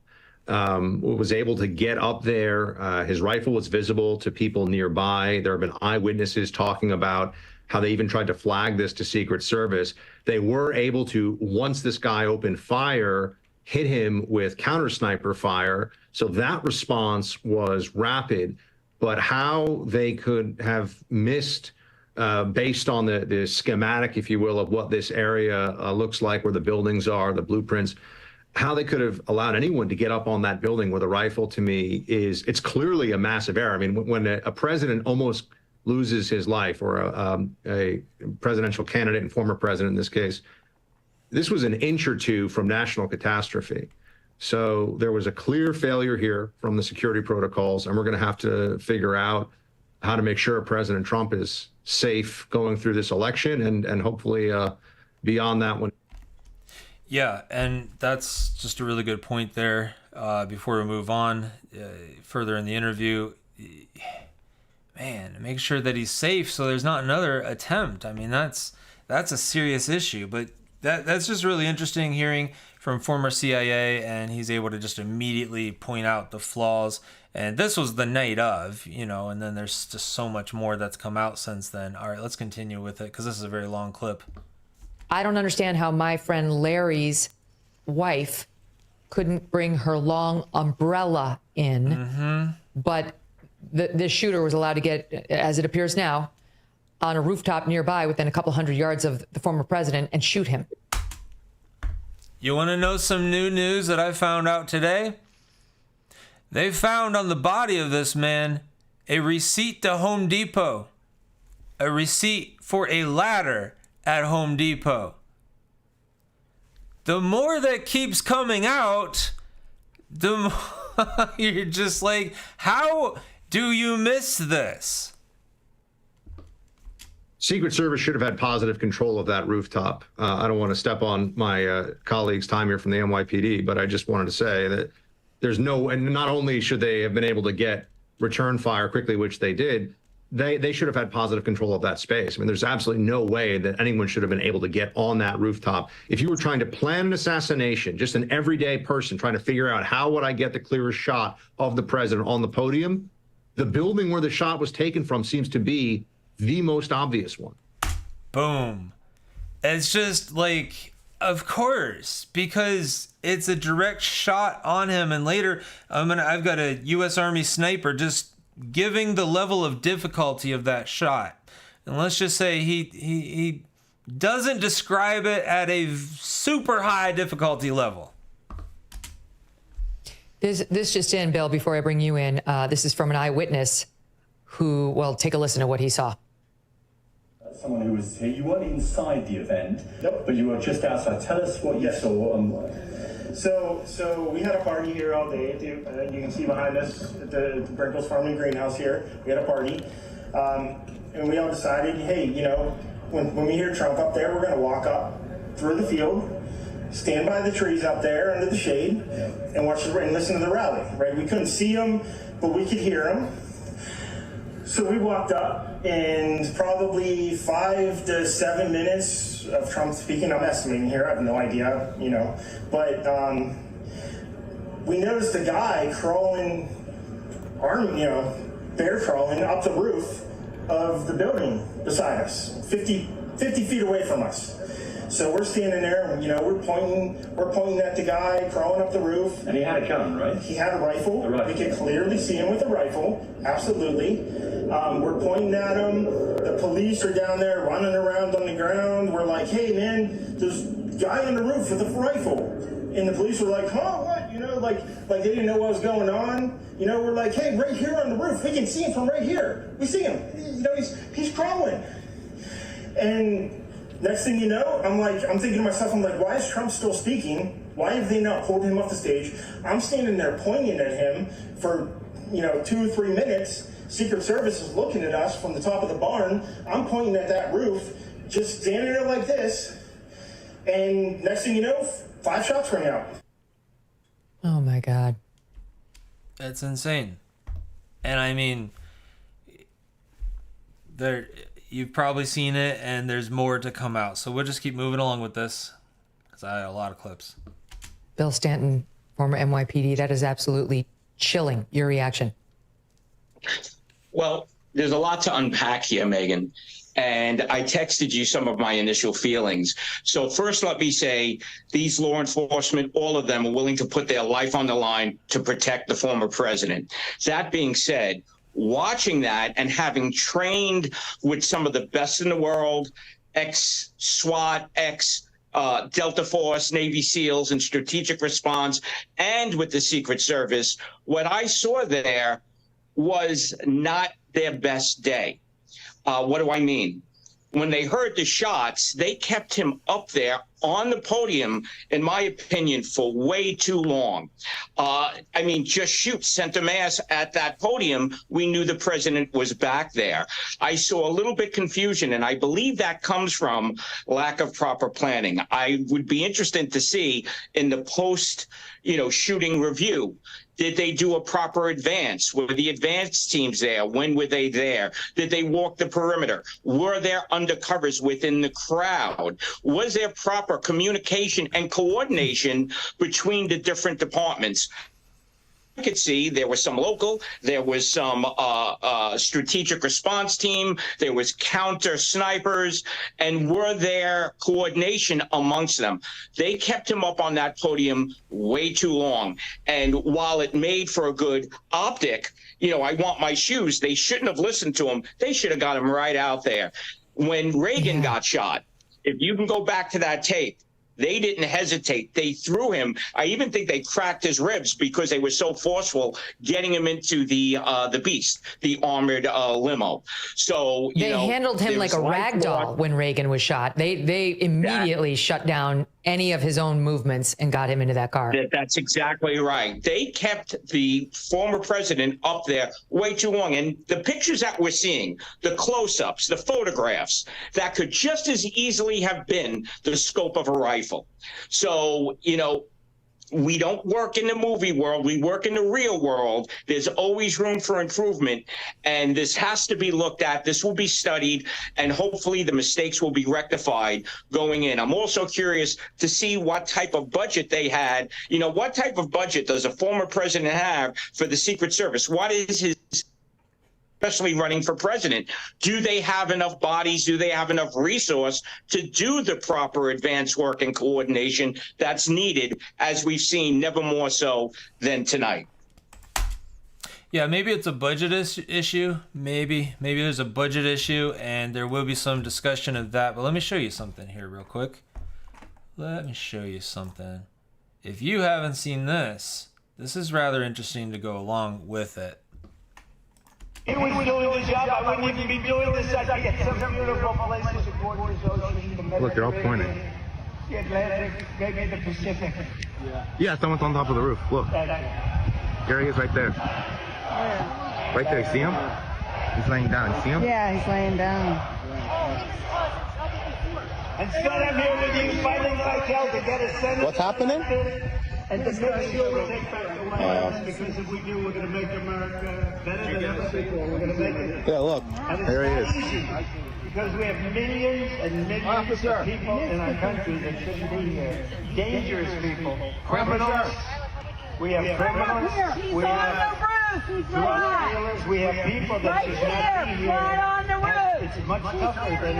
Speaker 10: was able to get up there. His rifle was visible to people nearby. There have been eyewitnesses talking about how they even tried to flag this to Secret Service. They were able to, once this guy opened fire, hit him with counter sniper fire. So that response was rapid. But how they could have missed based on the schematic, if you will, of what this area looks like, where the buildings are, the blueprints, how they could have allowed anyone to get up on that building with a rifle, to me, it's clearly a massive error. I mean, when a president almost loses his life, or a presidential candidate and former president in this case, this was an inch or two from national catastrophe. So there was a clear failure here from the security protocols, and we're going to have to figure out how to make sure President Trump is safe going through this election, and hopefully beyond that one.
Speaker 4: Yeah, and that's just a really good point there. Before we move on further in the interview, man, make sure that he's safe so there's not another attempt. I mean, that's a serious issue, but that's just really interesting hearing from former CIA, and he's able to just immediately point out the flaws. And this was the night of, and then there's just so much more that's come out since then. All right, let's continue with it, because this is a very long clip.
Speaker 9: I don't understand how my friend Larry's wife couldn't bring her long umbrella in, but the shooter was allowed to get, as it appears now, on a rooftop nearby within a couple hundred yards of the former president and shoot him.
Speaker 4: You want to know some new news that I found out today? They found on the body of this man a receipt to Home Depot, a receipt for a ladder at Home Depot. The more that keeps coming out, the more you're just like, how do you miss this?
Speaker 10: Secret Service should have had positive control of that rooftop. I don't want to step on my colleague's time here from the NYPD, but I just wanted to say that there's no, and not only should they have been able to get return fire quickly, which they did, they should have had positive control of that space. I mean, there's absolutely no way that anyone should have been able to get on that rooftop. If you were trying to plan an assassination, just an everyday person trying to figure out how would I get the clearest shot of the president on the podium, the building where the shot was taken from seems to be the most obvious one.
Speaker 4: Boom. It's just like, of course, because it's a direct shot on him. And later, I've got a U.S. Army sniper just giving the level of difficulty of that shot. And let's just say he doesn't describe it at a super high difficulty level.
Speaker 9: This just in, Bill, before I bring you in, this is from an eyewitness who, well, take a listen to what he saw.
Speaker 11: Someone who was here, you weren't inside the event, but you were just outside. Tell us what you saw.
Speaker 12: So we had a party here all day. You can see behind us at the Brinkles Farm and Greenhouse here. We had a party, and we all decided, hey, when we hear Trump up there, we're going to walk up through the field, stand by the trees up there under the shade, and watch and listen to the rally. Right? We couldn't see him, but we could hear him. So we walked up, and probably 5 to 7 minutes of Trump speaking. I'm estimating here. I have no idea, but we noticed a guy crawling, bear crawling up the roof of the building beside us, 50 feet away from us. So we're standing there, and we're pointing at the guy crawling up the roof.
Speaker 11: And he had a gun, right?
Speaker 12: He had a rifle. We could clearly see him with a rifle. Absolutely. We're pointing at him. The police are down there running around on the ground. We're like, hey man, there's a guy on the roof with a rifle. And the police were like, huh, what? Like they didn't know what was going on. We're like, hey, right here on the roof, we can see him from right here. We see him. He's crawling. And next thing you know, I'm thinking to myself, why is Trump still speaking? Why have they not pulled him off the stage? I'm standing there pointing at him for, 2 or 3 minutes. Secret Service is looking at us from the top of the barn. I'm pointing at that roof, just standing there like this. And next thing you know, 5 shots ring out.
Speaker 9: Oh my God.
Speaker 4: That's insane. And I mean, you've probably seen it, and there's more to come out. So we'll just keep moving along with this, because I had a lot of clips.
Speaker 9: Bill Stanton, former NYPD, that is absolutely chilling. Your reaction?
Speaker 13: Well, there's a lot to unpack here, Megan. And I texted you some of my initial feelings. So first, let me say these law enforcement, all of them are willing to put their life on the line to protect the former president. That being said, watching that and having trained with some of the best in the world, ex-SWAT, Delta Force, Navy SEALs, and strategic response, and with the Secret Service, what I saw there was not their best day. What do I mean? When they heard the shots, they kept him up there on the podium, in my opinion, for way too long. I mean, just shoot, sent a mass at that podium. We knew the president was back there. I saw a little bit confusion, and I believe that comes from lack of proper planning. I would be interested to see in the post, shooting review. Did they do a proper advance? Were the advance teams there? When were they there? Did they walk the perimeter? Were there undercovers within the crowd? Was there proper communication and coordination between the different departments? I could see there was some local, there was some strategic response team, there was counter snipers, and were there coordination amongst them? They kept him up on that podium way too long. And while it made for a good optic, I want my shoes, they shouldn't have listened to him. They should have got him right out there. When Reagan got shot, if you can go back to that tape, they didn't hesitate. They threw him. I even think they cracked his ribs because they were so forceful getting him into the Beast, the armored limo. So
Speaker 9: they handled him like a rag doll when Reagan was shot. They immediately shut down any of his own movements and got him into that car.
Speaker 13: That's exactly right. They kept the former president up there way too long. And the pictures that we're seeing, the close-ups, the photographs, that could just as easily have been the scope of a rifle. So, we don't work in the movie world. We work in the real world. There's always room for improvement, and this has to be looked at. This will be studied, and hopefully the mistakes will be rectified going in. I'm also curious to see what type of budget they had. What type of budget does a former president have for the Secret Service? What is his, especially running for president? Do they have enough bodies? Do they have enough resource to do the proper advance work and coordination that's needed, as we've seen never more so than tonight?
Speaker 4: Yeah, maybe it's a budget issue. Maybe there's a budget issue, and there will be some discussion of that. But let me show you something here real quick. Let me show you something. If you haven't seen this, this is rather interesting to go along with it.
Speaker 14: He was doing the job. I wouldn't even be doing this. I'd get some beautiful places to go to the ocean.
Speaker 15: Look, they're all pointing.
Speaker 14: The Atlantic, maybe the Pacific.
Speaker 15: Yeah, someone's on top of the roof. Look. There he is right there. Right there. See him? He's laying down. You see him?
Speaker 16: Yeah, he's laying down.
Speaker 14: Instead, I'm here with you fighting like hell to get a Senate.
Speaker 15: What's happening?
Speaker 14: And to make sure we take back the White House, because if we do, we're going to make America better than ever before. We're going to make it.
Speaker 15: Yeah, look. There he is.
Speaker 14: Easy, because we have millions and millions of people in our country that shouldn't be here. Dangerous people. Criminals. We have criminals. We have drug dealers. We have people that should not be here.
Speaker 16: Right on the roof.
Speaker 14: It's much tougher than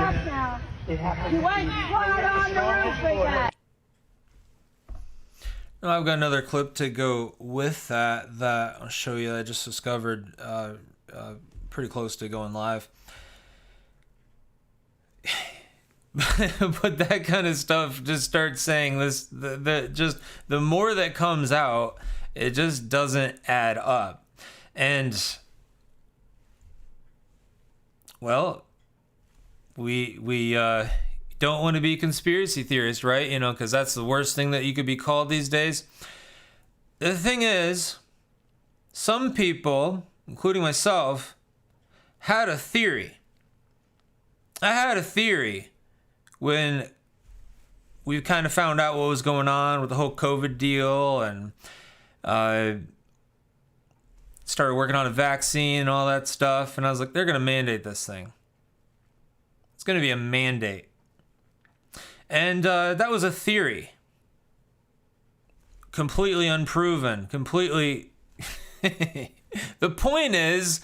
Speaker 14: it happens.
Speaker 16: You went right on the roof with that.
Speaker 4: Now I've got another clip to go with that I'll show you. I just discovered pretty close to going live. But that kind of stuff just starts saying this. The more that comes out, it just doesn't add up. And well, we don't want to be conspiracy theorists, right? Because that's the worst thing that you could be called these days. The thing is, some people, including myself, had a theory. I had a theory when we kind of found out what was going on with the whole COVID deal, and started working on a vaccine and all that stuff. And I was like, they're going to mandate this thing. It's going to be a mandate. And that was a theory. Completely unproven. Completely. The point is,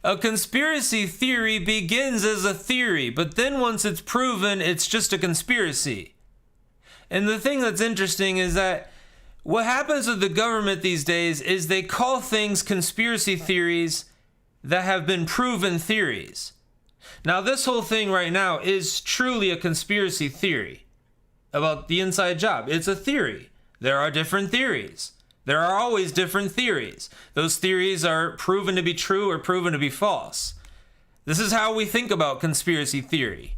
Speaker 4: a conspiracy theory begins as a theory, but then once it's proven, it's just a conspiracy. And the thing that's interesting is that what happens with the government these days is they call things conspiracy theories that have been proven theories. Now, this whole thing right now is truly a conspiracy theory about the inside job. It's a theory. There are different theories. There are always different theories. Those theories are proven to be true or proven to be false. This is how we think about conspiracy theory.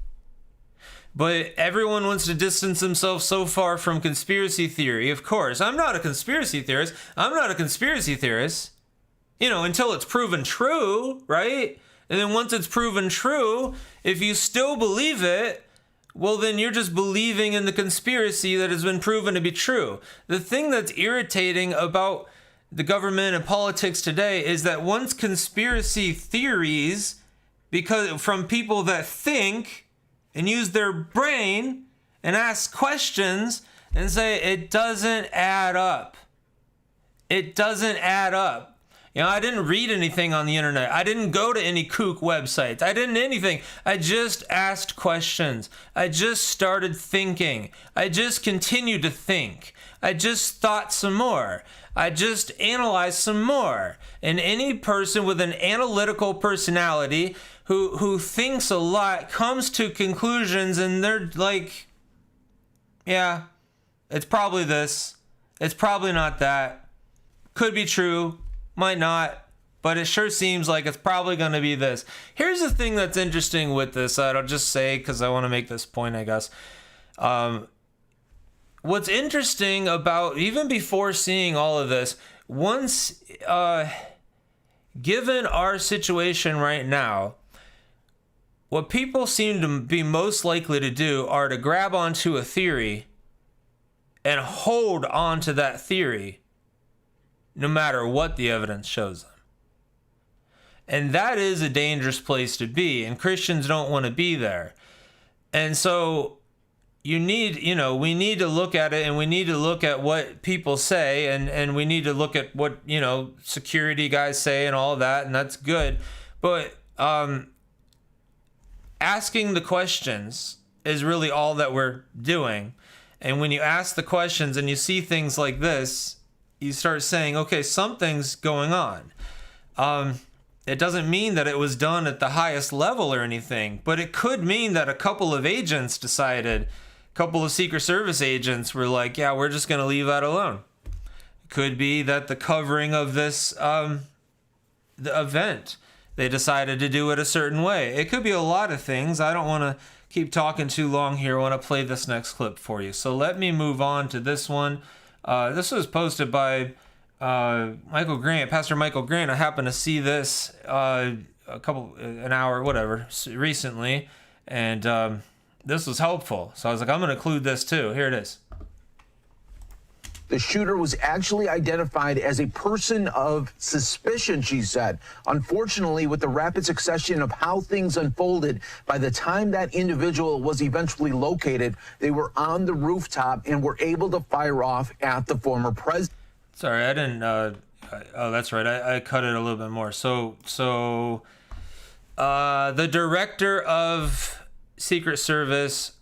Speaker 4: But everyone wants to distance themselves so far from conspiracy theory. Of course, I'm not a conspiracy theorist. I'm not a conspiracy theorist. You know, until it's proven true, right? And then once it's proven true, if you still believe it, well, then you're just believing in the conspiracy that has been proven to be true. The thing that's irritating about the government and politics today is that once conspiracy theories, because from people that think and use their brain and ask questions and say, it doesn't add up. It doesn't add up. You know, I didn't read anything on the internet. I didn't go to any kook websites. I didn't anything. I just asked questions. I just started thinking. I just continued to think. I just thought some more. I just analyzed some more. And any person with an analytical personality who thinks a lot comes to conclusions, and they're like, yeah, it's probably this. It's probably not that. Could be true. Might not, but it sure seems like it's probably going to be this. Here's the thing that's interesting with this. I'll just say, because I want to make this point, I guess. What's interesting about, even before seeing all of this, once, given our situation right now, what people seem to be most likely to do are to grab onto a theory and hold on to that theory no matter what the evidence shows them. And that is a dangerous place to be, and Christians don't want to be there. And so we need to look at it, and we need to look at what people say, and we need to look at what, security guys say and all of that, and that's good. But asking the questions is really all that we're doing. And when you ask the questions and you see things like this, you start saying, okay, something's going on. It doesn't mean that it was done at the highest level or anything, but it could mean that a couple of agents decided, a couple of Secret Service agents were like, yeah, we're just going to leave that alone. It could be that the covering of this the event, they decided to do it a certain way. It could be a lot of things. I don't want to keep talking too long here. I want to play this next clip for you. So let me move on to this one. This was posted by Michael Grant, Pastor Michael Grant. I happened to see this an hour, whatever, recently, and this was helpful. So I was like, I'm going to include this too. Here it is.
Speaker 17: The shooter was actually identified as a person of suspicion, she said. Unfortunately, with the rapid succession of how things unfolded, by the time that individual was eventually located, they were on the rooftop and were able to fire off at the former president.
Speaker 4: Sorry, I didn't. Oh, that's right. I cut it a little bit more. So the director of Secret Service,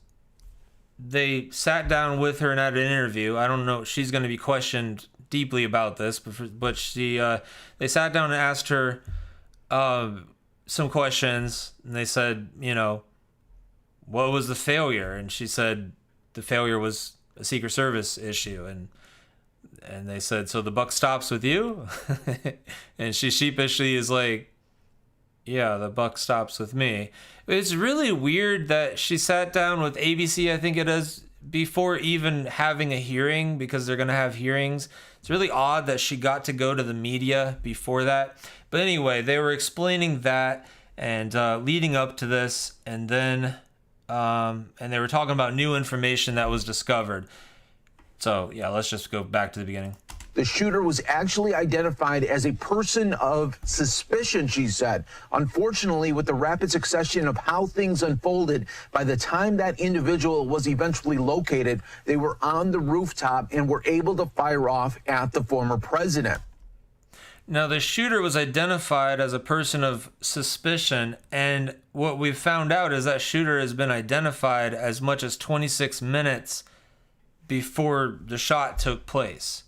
Speaker 4: they sat down with her and had an interview. I don't know. She's going to be questioned deeply about this, but they sat down and asked her some questions, and they said, what was the failure? And she said the failure was a Secret Service issue, and they said, so the buck stops with you? And she sheepishly is like, yeah, the buck stops with me. It's really weird that she sat down with ABC, I think it is, before even having a hearing, because they're going to have hearings. It's really odd that she got to go to the media before that. But anyway, they were explaining that and leading up to this, and then and they were talking about new information that was discovered. So yeah, let's just go back to the beginning.
Speaker 17: The shooter was actually identified as a person of suspicion, she said. Unfortunately, with the rapid succession of how things unfolded, by the time that individual was eventually located, they were on the rooftop and were able to fire off at the former president.
Speaker 4: Now, the shooter was identified as a person of suspicion, and what we've found out is that shooter has been identified as much as 26 minutes before the shot took place.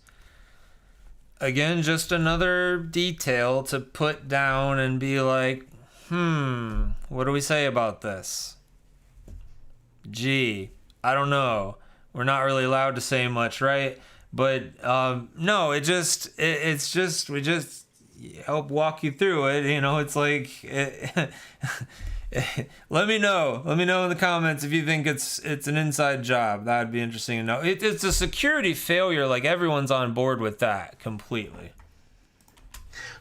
Speaker 4: again, just another detail to put down and be like, what do we say about this? Gee, I don't know. We're not really allowed to say much, right? But no, we just help walk you through it. You know, it's like, let me know in the comments if you think it's an inside job. That would be interesting to know. It's a security failure. Like, everyone's on board with that completely.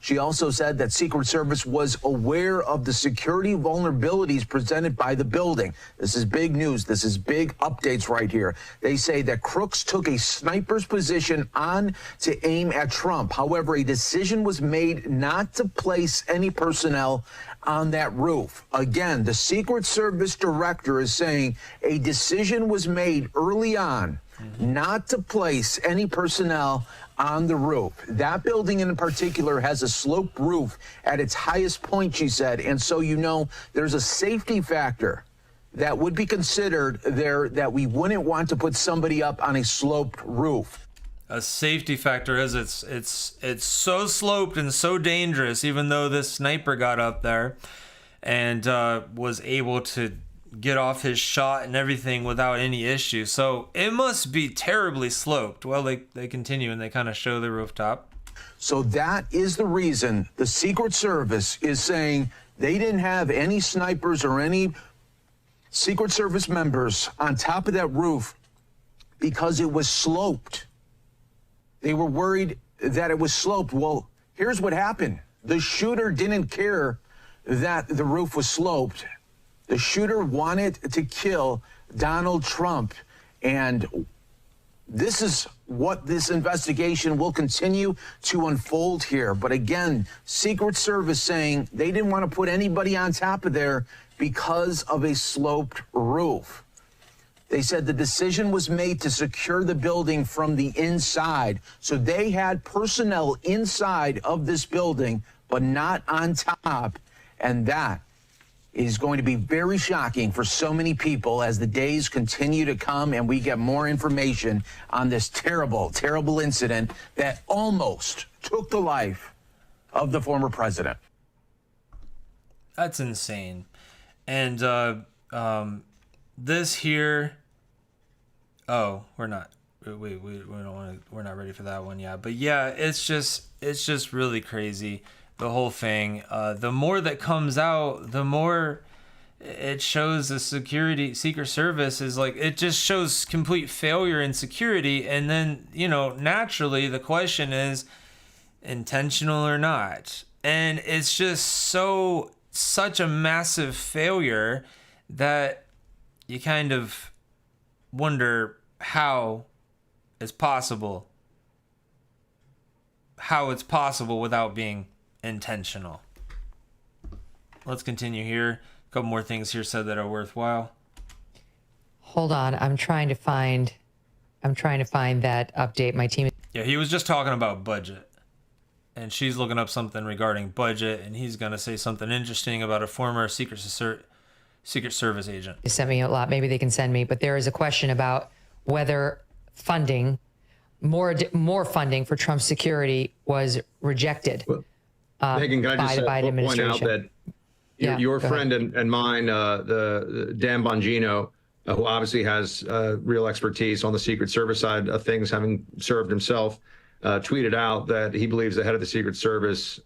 Speaker 17: She also said that Secret Service was aware of the security vulnerabilities presented by the building. This is big news. This is big updates right here. They say that crooks took a sniper's position on to aim at Trump. However, a decision was made not to place any personnel on that roof. Again, the Secret Service director is saying a decision was made early on not to place any personnel on the roof. That building in particular has a sloped roof at its highest point, she said, and so you know there's a safety factor that would be considered there, that we wouldn't want to put somebody up on a sloped roof.
Speaker 4: A safety factor is it's so sloped and so dangerous, even though this sniper got up there and was able to get off his shot and everything without any issue. So it must be terribly sloped. Well, they continue and they kind of show the rooftop.
Speaker 17: So that is the reason the Secret Service is saying they didn't have any snipers or any Secret Service members on top of that roof because it was sloped. They were worried that it was sloped. Well, here's what happened. The shooter didn't care that the roof was sloped. The shooter wanted to kill Donald Trump. And this is what this investigation will continue to unfold here. But again, Secret Service saying they didn't want to put anybody on top of there because of a sloped roof. They said the decision was made to secure the building from the inside. So they had personnel inside of this building, but not on top. And that is going to be very shocking for so many people as the days continue to come and we get more information on this terrible, terrible incident that almost took the life of the former president.
Speaker 4: That's insane. And this here, oh, we're not ready for that one yet. But yeah, it's just really crazy. The whole thing. The more that comes out, the more it shows the Secret Service is like, it just shows complete failure in security. And then, you know, naturally the question is intentional or not. And it's just such a massive failure that you kind of wonder how it's possible without being intentional. Let's continue here. A couple more things here said that are worthwhile.
Speaker 9: Hold on, I'm trying to find that update. My team.
Speaker 4: Yeah, he was just talking about budget, and she's looking up something regarding budget, and he's gonna say something interesting about a former Secret Service agent.
Speaker 9: They sent me a lot. Maybe they can send me, but there is a question about whether funding, more funding for Trump's security was rejected.
Speaker 10: Megan, can I just point out that your friend and mine, the Dan Bongino, who obviously has real expertise on the Secret Service side of things, having served himself, tweeted out that he believes the head of the Secret Service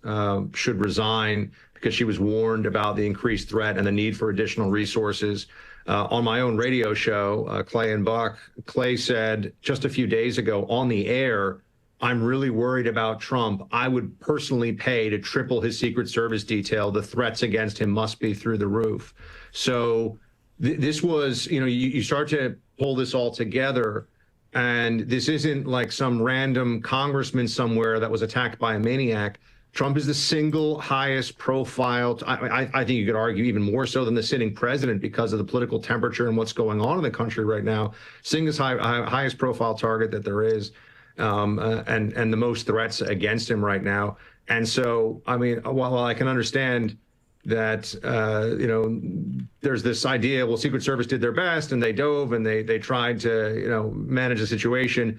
Speaker 10: should resign because she was warned about the increased threat and the need for additional resources. On my own radio show, Clay and Buck, Clay said just a few days ago on the air, I'm really worried about Trump. I would personally pay to triple his Secret Service detail. The threats against him must be through the roof. So this was, you know, you start to pull this all together, and this isn't like some random congressman somewhere that was attacked by a maniac. Trump is the single highest profile. I think you could argue even more so than the sitting president because of the political temperature and what's going on in the country right now. Single highest profile target that there is. And the most threats against him right now. And so, I mean, while I can understand that, you know, there's this idea, well, Secret Service did their best and they dove and they tried to, you know, manage the situation.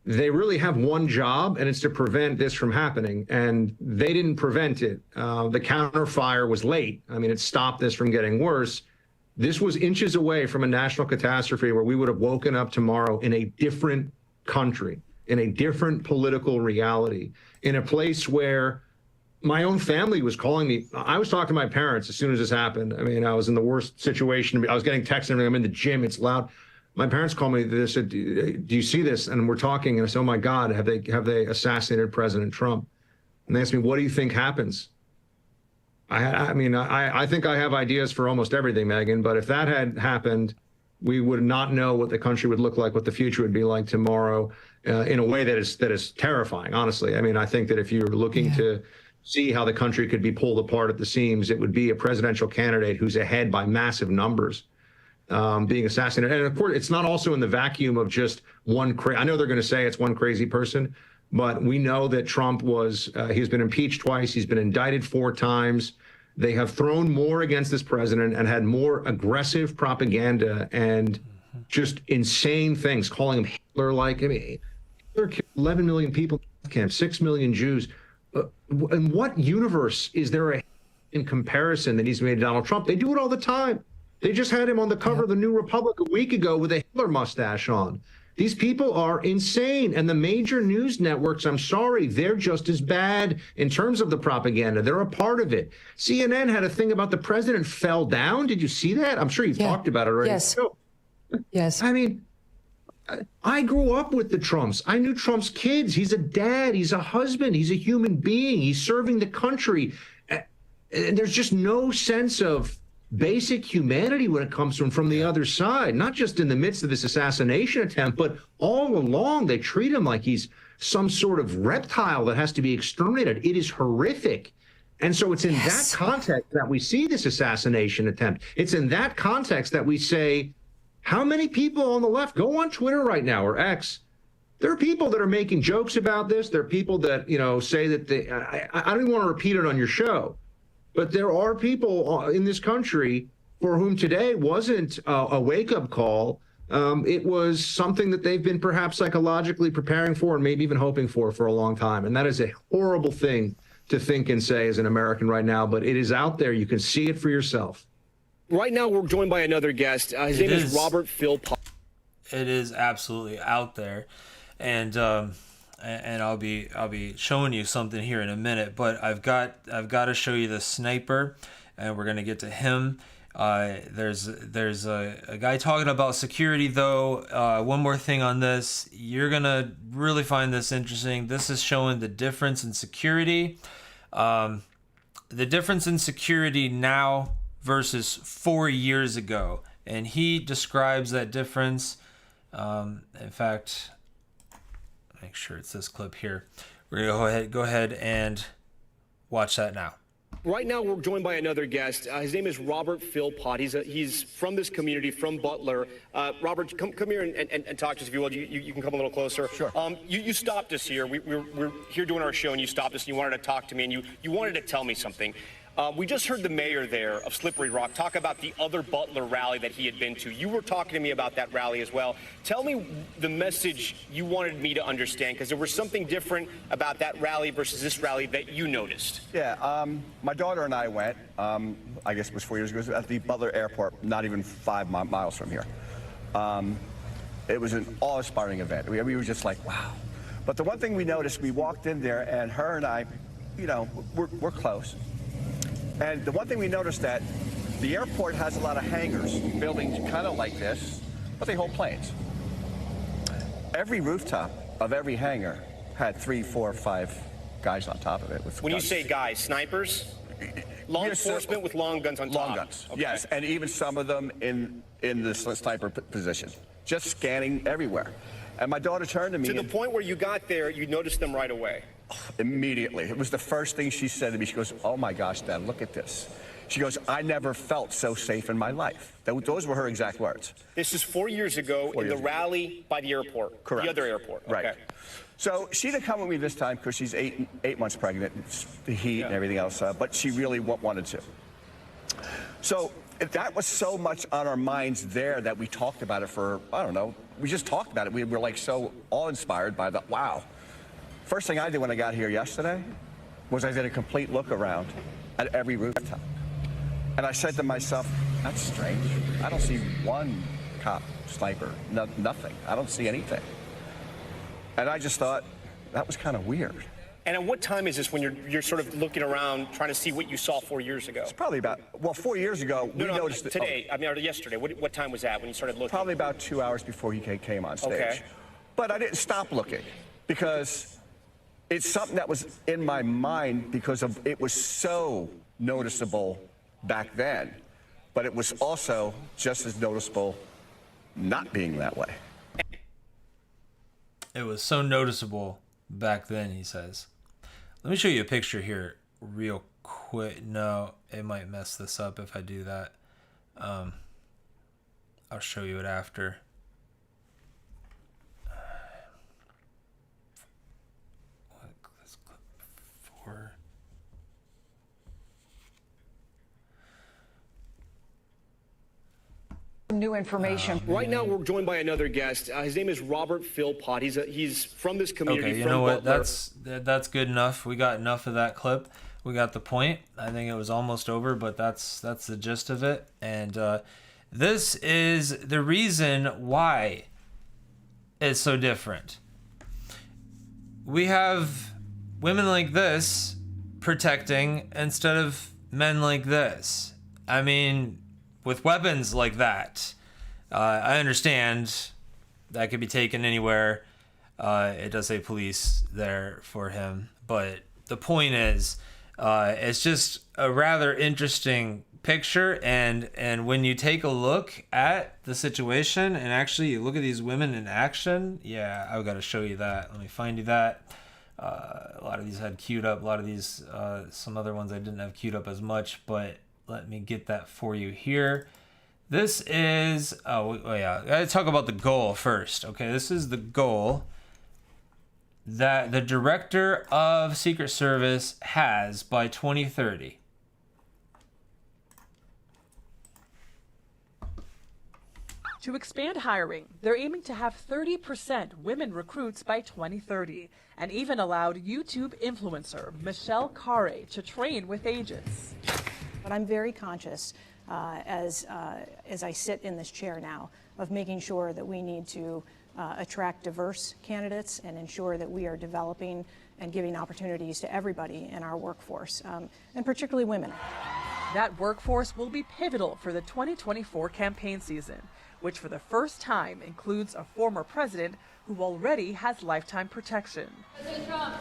Speaker 10: they really have one job, and it's to prevent this from happening. And they didn't prevent it. The counterfire was late. I mean, it stopped this from getting worse. This was inches away from a national catastrophe where we would have woken up tomorrow in a different country, in a different political reality, in a place where my own family was calling me. I was talking to my parents as soon as this happened. I mean, I was in the worst situation. I was getting texts and everything. I'm in the gym. It's loud. My parents called me. They said, "Do you see this?" And we're talking. And I said, "Oh my God, have they assassinated President Trump?" And they asked me, "What do you think happens?" I mean, I think I have ideas for almost everything, Megan. But if that had happened, we would not know what the country would look like, what the future would be like tomorrow, in a way that is terrifying. Honestly, I mean, I think that if you're looking to see how the country could be pulled apart at the seams, it would be a presidential candidate who's ahead by massive numbers being assassinated. And of course, it's not also in the vacuum of just one. I know they're going to say it's one crazy person, but we know that Trump was. He's been impeached twice. He's been indicted 4 times. They have thrown more against this president and had more aggressive propaganda and just insane things, calling him Hitler-like. I mean, Hitler killed 11 million people in camp, 6 million Jews. In what universe is there in comparison that he's made to Donald Trump? They do it all the time. They just had him on the cover of the New Republic a week ago with a Hitler mustache on. These people are insane. And the major news networks, I'm sorry, they're just as bad in terms of the propaganda. They're a part of it. CNN had a thing about the president fell down. Did you see that? I'm sure you've talked about it already.
Speaker 9: Yes. Yes.
Speaker 10: I mean, I grew up with the Trumps. I knew Trump's kids. He's a dad. He's a husband. He's a human being. He's serving the country. And there's just no sense of basic humanity when it comes from the other side, not just in the midst of this assassination attempt, but all along they treat him like he's some sort of reptile that has to be exterminated. It is horrific. And so it's in that context that we see this assassination attempt. It's in that context that we say, how many people on the left go on Twitter right now or X? There are people that are making jokes about this. There are people that, say that I don't even want to repeat it on your show. But there are people in this country for whom today wasn't a wake-up call. It was something that they've been perhaps psychologically preparing for and maybe even hoping for a long time. And that is a horrible thing to think and say as an American right now. But it is out there. You can see it for yourself.
Speaker 18: Right now, we're joined by another guest. His name is Robert Philpott.
Speaker 4: It is absolutely out there. And I'll be showing you something here in a minute, but I've got to show you the sniper, and we're gonna get to him. There's a guy talking about security though. One more thing on this, you're gonna really find this interesting. This is showing the difference in security, the difference in security now versus 4 years ago, and he describes that difference. In fact, make sure it's this clip here. We're gonna go ahead and watch that now.
Speaker 18: Right now, we're joined by another guest. His name is Robert Philpott. He's from this community, from Butler. Robert, come here and talk to us if you will. You can come a little closer. Sure. You stopped us here. We're here doing our show, and you stopped us, and you wanted to talk to me, and you wanted to tell me something. We just heard the mayor there of Slippery Rock talk about the other Butler rally that he had been to. You were talking to me about that rally as well. Tell me the message you wanted me to understand, because there was something different about that rally versus this rally that you noticed.
Speaker 19: Yeah, my daughter and I went, I guess it was 4 years ago, at the Butler Airport, not even 5 miles from here. It was an awe-inspiring event. We were just like, wow. But the one thing we noticed, we walked in there, and her and I, we're close. And the one thing we noticed that the airport has a lot of hangars, buildings kind of like this, but they hold planes. Every rooftop of every hangar had 3, 4, 5 guys on top of it with
Speaker 18: When
Speaker 19: guns.
Speaker 18: You say guys, snipers? Law enforcement with long guns on top?
Speaker 19: Long guns,
Speaker 18: okay.
Speaker 19: yes, and even some of them in the sniper position, just scanning everywhere. And my daughter turned to me.
Speaker 18: To the point where you got there, you noticed them right away.
Speaker 19: Immediately. It was the first thing she said to me. She goes, "Oh my gosh, Dad, look at this." She goes, "I never felt so safe in my life." Those were her exact words.
Speaker 18: This is 4 years ago in the rally by the airport.
Speaker 19: Correct.
Speaker 18: The other airport.
Speaker 19: Right.
Speaker 18: Okay.
Speaker 19: So she didn't come with me this time because she's eight months pregnant, the heat and everything else, but she really wanted to. So that was so much on our minds there that we talked about it for, I don't know, we just talked about it. We were like so awe-inspired by the, wow. First thing I did when I got here yesterday was I did a complete look around at every rooftop. And I said to myself, that's strange. I don't see one cop, sniper, nothing. I don't see anything. And I just thought, that was kind of weird.
Speaker 18: And at what time is this when you're sort of looking around trying to see what you saw 4 years ago?
Speaker 19: It's probably about, well, 4 years ago, we noticed it.
Speaker 18: Today, I mean, or yesterday. What time was that when you started looking?
Speaker 19: Probably about 2 hours before he came on stage.
Speaker 18: Okay.
Speaker 19: But I didn't stop looking because it's something that was in my mind because of it was so noticeable back then, but it was also just as noticeable not being that way.
Speaker 4: It was so noticeable back then, he says. Let me show you a picture here real quick. No, it might mess this up if I do that. I'll show you it after. Let's click 4.
Speaker 20: New information.
Speaker 18: Right now, we're joined by another guest. His name is Robert Philpott. He's from this community.
Speaker 4: Okay, you
Speaker 18: from
Speaker 4: know what?
Speaker 18: Butler.
Speaker 4: That's good enough. We got enough of that clip. We got the point. I think it was almost over, but that's the gist of it. And this is the reason why it's so different. We have women like this protecting instead of men like this. I mean, with weapons like that, I understand that could be taken anywhere. It does say police there for him, but the point is, it's just a rather interesting picture. And when you take a look at the situation and actually you look at these women in action, yeah, I've got to show you that. Let me find you that. A lot of these had queued up. A lot of these, some other ones I didn't have queued up as much, but let me get that for you here. This is, oh yeah, I gotta talk about the goal first. Okay, this is the goal that the director of Secret Service has by 2030.
Speaker 21: To expand hiring, they're aiming to have 30% women recruits by 2030 and even allowed YouTube influencer Michelle Carre to train with agents.
Speaker 22: But I'm very conscious as I sit in this chair now of making sure that we need to attract diverse candidates and ensure that we are developing and giving opportunities to everybody in our workforce, and particularly women.
Speaker 21: That workforce will be pivotal for the 2024 campaign season, which for the first time includes a former president who already has lifetime protection.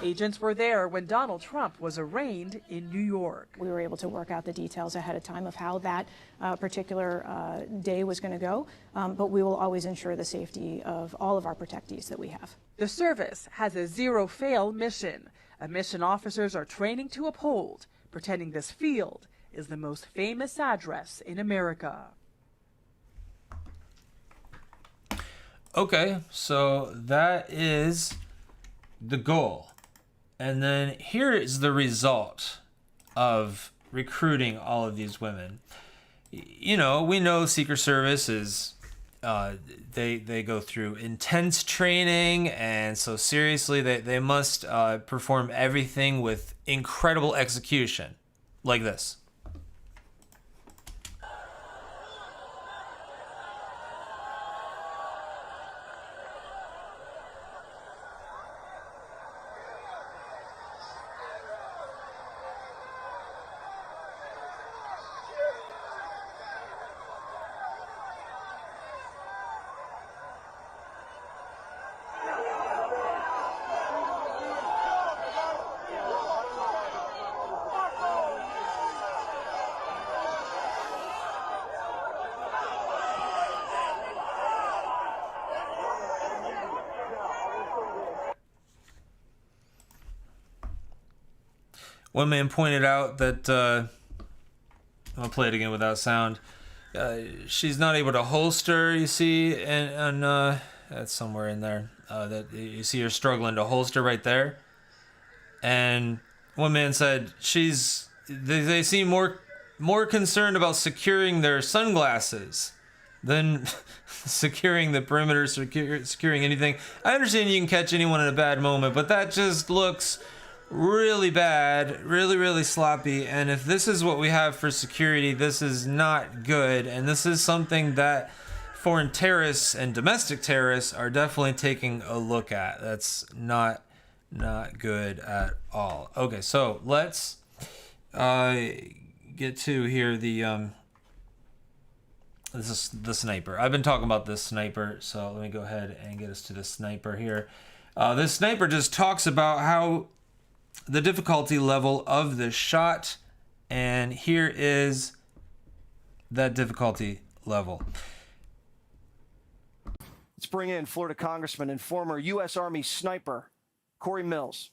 Speaker 21: Agents were there when Donald Trump was arraigned in New York.
Speaker 22: We were able to work out the details ahead of time of how that particular day was going to go, but we will always ensure the safety of all of our protectees that we have.
Speaker 21: The service has a zero-fail mission, a mission officers are training to uphold, pretending this field is the most famous address in America.
Speaker 4: Okay, so that is the goal. And then here is the result of recruiting all of these women. You know, we know Secret Service is, they go through intense training, and so seriously, they must perform everything with incredible execution, like this. One man pointed out that, I'll play it again without sound, she's not able to holster, you see, and that's somewhere in there, that you see her struggling to holster right there. And one man said they seem more more concerned about securing their sunglasses than securing the perimeter, securing anything. I understand you can catch anyone in a bad moment, but that just looks really bad, really sloppy. And if this is what we have for security, this is not good. And this is something that foreign terrorists and domestic terrorists are definitely taking a look at. That's not good at all. Okay, so let's get to here the this is the sniper. I've been talking about this sniper, so let me go ahead and get us to the sniper here. This sniper just talks about how the difficulty level of this shot, and here is that difficulty level.
Speaker 1: Let's bring in Florida Congressman and former U.S. Army sniper, Corey Mills.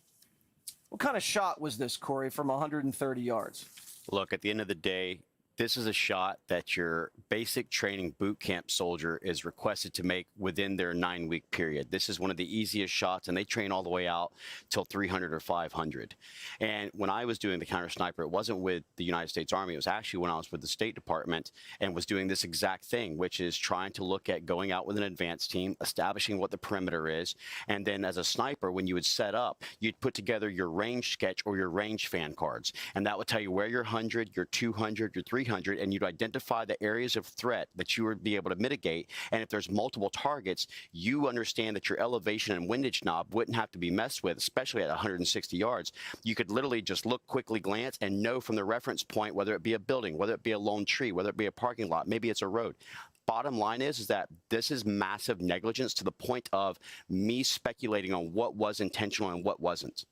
Speaker 1: What kind of shot was this, Corey, from 130 yards?
Speaker 20: Look, at the end of the day, this is a shot that your basic training boot camp soldier is requested to make within their 9-week period. This is one of the easiest shots, and they train all the way out till 300 or 500. And when I was doing the counter sniper, it wasn't with the United States Army. It was actually when I was with the State Department and was doing this exact thing, which is trying to look at going out with an advanced team, establishing what the perimeter is. And then as a sniper, when you would set up, you'd put together your range sketch or your range fan cards. And that would tell you where your 100, your 200, your 300, and you'd identify the areas of threat that you would be able to mitigate. And if there's multiple targets, you understand that your elevation and windage knob wouldn't have to be messed with, especially at 160 yards. You could literally just look, quickly glance, and know from the reference point, whether it be a building, whether it be a lone tree, whether it be a parking lot, maybe it's a road. Bottom line is that this is massive negligence to the point of me speculating on what was intentional and what wasn't.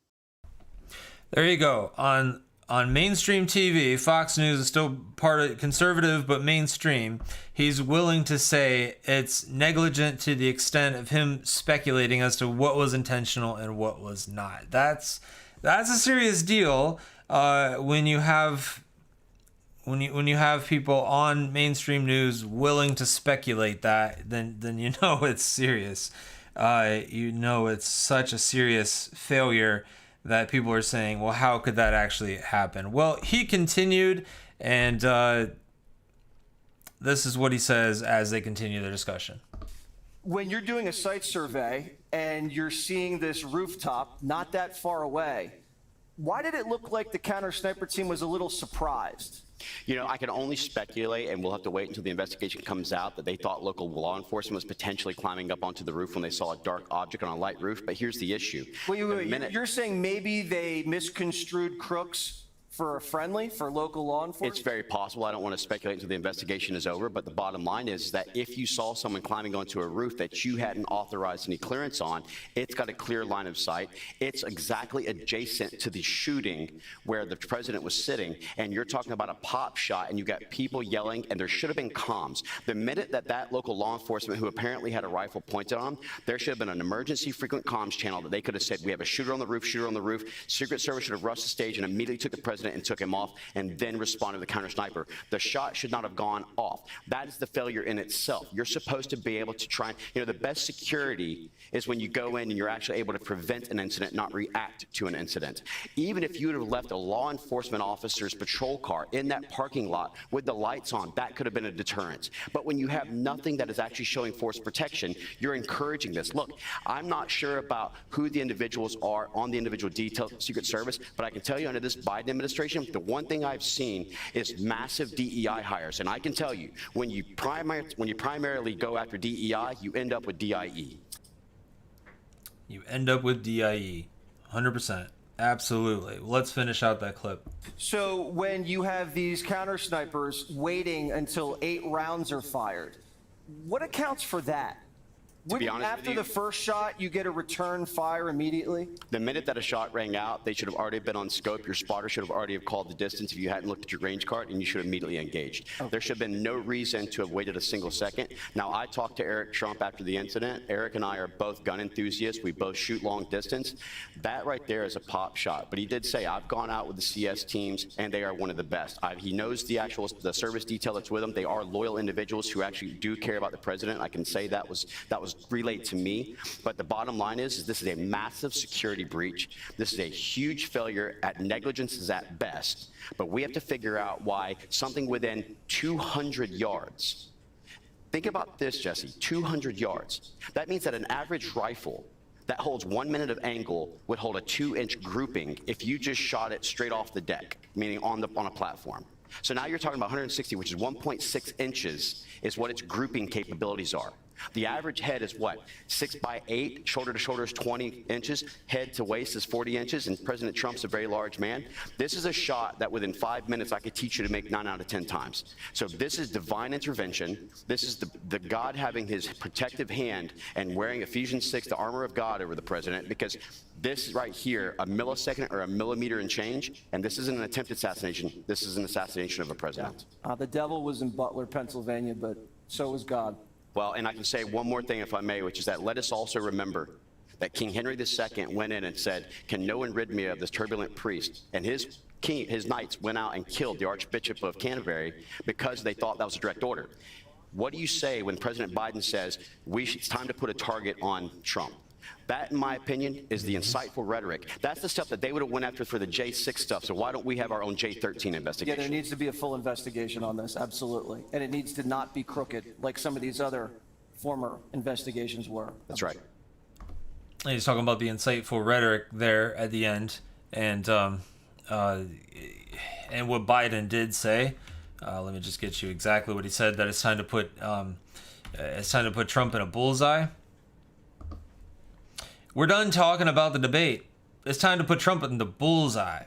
Speaker 4: There you go. On mainstream TV, Fox News is still part of conservative, but mainstream. He's willing to say it's negligent to the extent of him speculating as to what was intentional and what was not. That's a serious deal. When you have people on mainstream news willing to speculate that, then you know it's serious. You know it's such a serious failure that people are saying, well, how could that actually happen? Well, he continued, and this is what he says as they continue their discussion.
Speaker 1: When you're doing a site survey and you're seeing this rooftop not that far away, why did it look like the counter sniper team was a little surprised?
Speaker 20: You know, I can only speculate, and we'll have to wait until the investigation comes out, that they thought local law enforcement was potentially climbing up onto the roof when they saw a dark object on a light roof. But here's the issue.
Speaker 1: Wait, you're saying maybe they misconstrued crooks for a friendly, for local law enforcement?
Speaker 20: It's very possible. I don't want to speculate until the investigation is over, but the bottom line is that if you saw someone climbing onto a roof that you hadn't authorized any clearance on, it's got a clear line of sight. It's exactly adjacent to the shooting where the president was sitting, and you're talking about a pop shot, and you got people yelling, and there should have been comms. The minute that local law enforcement, who apparently had a rifle pointed on them, there should have been an emergency frequent comms channel that they could have said, we have a shooter on the roof, shooter on the roof. Secret Service should have rushed the stage and immediately took the president and took him off, and then responded with the counter sniper. The shot should not have gone off. That is the failure in itself. You're supposed to be able to try, the best security is when you go in and you're actually able to prevent an incident, not react to an incident. Even if you would have left a law enforcement officer's patrol car in that parking lot with the lights on, that could have been a deterrent. But when you have nothing that is actually showing force protection, you're encouraging this. Look, I'm not sure about who the individuals are on the individual details of Secret Service, but I can tell you under this Biden administration, the one thing I've seen is massive DEI hires. And I can tell you, when you primarily go after DEI, you end up with DIE.
Speaker 4: You end up with DIE. 100%. Absolutely. Let's finish out that clip.
Speaker 1: So when you have these counter snipers waiting until 8 rounds are fired, what accounts for that?
Speaker 20: To be honest
Speaker 1: after
Speaker 20: with you,
Speaker 1: the first shot, you get a return fire immediately?
Speaker 20: The minute that a shot rang out, they should have already been on scope. Your spotter should have already have called the distance if you hadn't looked at your range card, and you should have immediately engaged. Okay. There should have been no reason to have waited a single second. Now, I talked to Eric Trump after the incident. Eric and I are both gun enthusiasts. We both shoot long distance. That right there is a pop shot. But he did say, I've gone out with the CS teams, and they are one of the best. He knows the service detail that's with them. They are loyal individuals who actually do care about the president. I can say that was was relayed to me. But the bottom line is this is a massive security breach. This is a huge failure. At negligence is at best. But we have to figure out why something within 200 yards. Think about this, Jesse, 200 yards. That means that an average rifle that holds 1 minute of angle would hold a 2-inch grouping if you just shot it straight off the deck, meaning on a platform. So now you're talking about 160, which is 1.6 inches is what its grouping capabilities are. The average head is what? 6 by 8, shoulder to shoulder is 20 inches, head to waist is 40 inches, and President Trump's a very large man. This is a shot that within 5 minutes I could teach you to make 9 out of 10 times. So this is divine intervention. This is the God having his protective hand and wearing Ephesians 6, the armor of God, over the president, because this right here, a millisecond or a millimeter and change, and this isn't an attempted assassination. This is an assassination of a president.
Speaker 1: The devil was in Butler, Pennsylvania, but so was God.
Speaker 20: Well, and I can say one more thing, if I may, which is that let us also remember that King Henry II went in and said, "Can no one rid me of this turbulent priest?" And his knights went out and killed the Archbishop of Canterbury because they thought that was a direct order. What do you say when President Biden says it's time to put a target on Trump? That, in my opinion, is the insightful rhetoric. That's the stuff that they would have went after for the J6 stuff. So why don't we have our own J13 investigation?
Speaker 1: Yeah, there needs to be a full investigation on this, absolutely. And it needs to not be crooked like some of these other former investigations were.
Speaker 20: That's right.
Speaker 4: He's talking about the insightful rhetoric there at the end, and what Biden did say. Let me just get you exactly what he said. That it's time to put Trump in a bullseye. We're done talking about the debate. It's time to put Trump in the bullseye.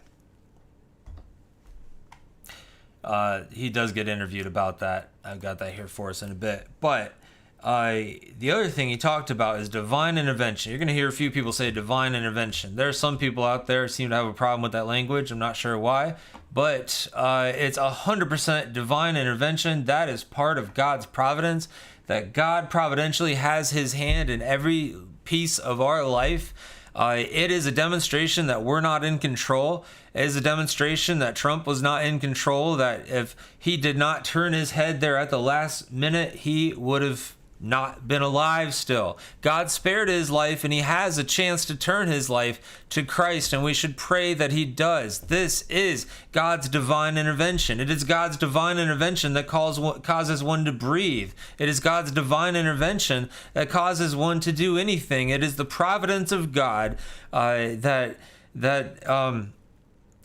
Speaker 4: He does get interviewed about that. I've got that here for us in a bit. But the other thing he talked about is divine intervention. You're going to hear a few people say divine intervention. There are some people out there who seem to have a problem with that language. I'm not sure why. But it's 100% divine intervention. That is part of God's providence. That God providentially has his hand in every piece of our life. It is a demonstration that we're not in control. It is a demonstration that Trump was not in control, that if he did not turn his head there at the last minute, he would have not been alive still. God spared his life, and he has a chance to turn his life to Christ, and we should pray that he does. This is God's divine intervention. It is God's divine intervention that causes one to breathe. It is God's divine intervention that causes one to do anything. It is the providence of God that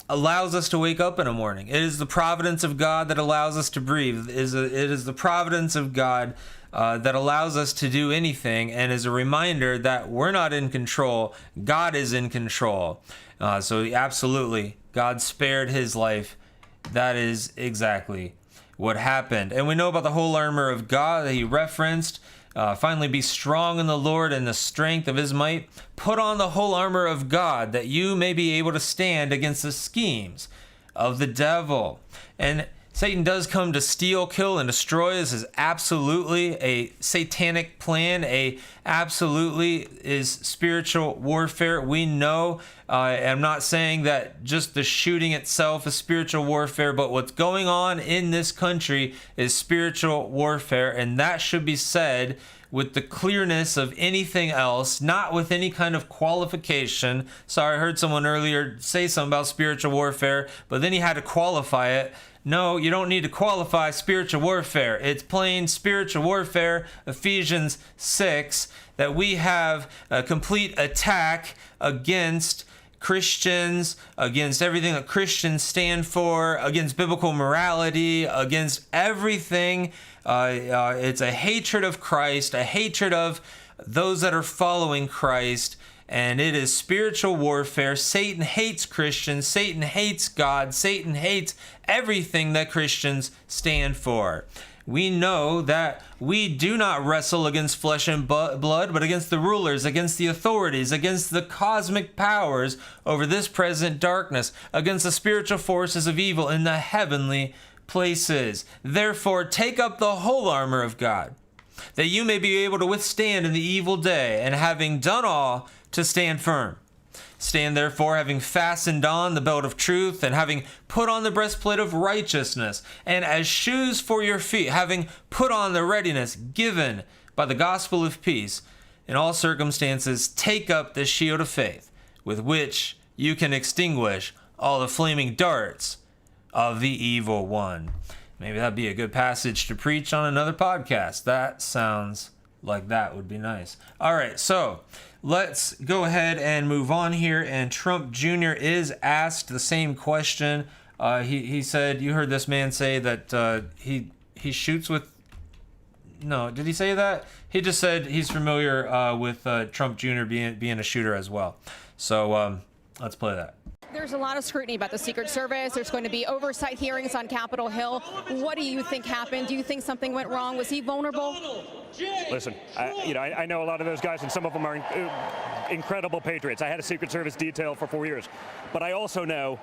Speaker 4: allows us to wake up in the morning. It is the providence of God that allows us to breathe. It is the providence of God that allows us to do anything, and is a reminder that we're not in control. God is in control. So absolutely, God spared his life. That is exactly what happened. And we know about the whole armor of God that he referenced. Finally, be strong in the Lord and the strength of his might. Put on the whole armor of God that you may be able to stand against the schemes of the devil. And Satan does come to steal, kill, and destroy. This is absolutely a satanic plan. Absolutely is spiritual warfare. We know, I'm not saying that just the shooting itself is spiritual warfare, but what's going on in this country is spiritual warfare, and that should be said with the clearness of anything else, not with any kind of qualification. Sorry, I heard someone earlier say something about spiritual warfare, but then he had to qualify it. No, you don't need to qualify spiritual warfare. It's plain spiritual warfare, Ephesians 6, that we have a complete attack against Christians, against everything that Christians stand for, against biblical morality, against everything. It's a hatred of Christ, a hatred of those that are following Christ. And it is spiritual warfare. Satan hates Christians. Satan hates God. Satan hates everything that Christians stand for. We know that we do not wrestle against flesh and blood, but against the rulers, against the authorities, against the cosmic powers over this present darkness, against the spiritual forces of evil in the heavenly places. Therefore, take up the whole armor of God, that you may be able to withstand in the evil day, and having done all, to stand firm. Stand therefore, having fastened on the belt of truth, and having put on the breastplate of righteousness, and as shoes for your feet, having put on the readiness given by the gospel of peace, in all circumstances take up the shield of faith, with which you can extinguish all the flaming darts of the evil one. Maybe that'd be a good passage to preach on another podcast. That sounds like that would be nice. All right, so let's go ahead and move on here. And Trump Jr. is asked the same question. He said, you heard this man say that he shoots with... No, did he say that? He just said he's familiar with Trump Jr. being a shooter as well. So let's play that.
Speaker 3: There's a lot of scrutiny about the Secret Service. There's going to be oversight hearings on Capitol Hill. What do you think happened? Do you think something went wrong? Was he vulnerable?
Speaker 6: Listen, I know a lot of those guys, and some of them are incredible patriots. I had a Secret Service detail for 4 years. But I also know,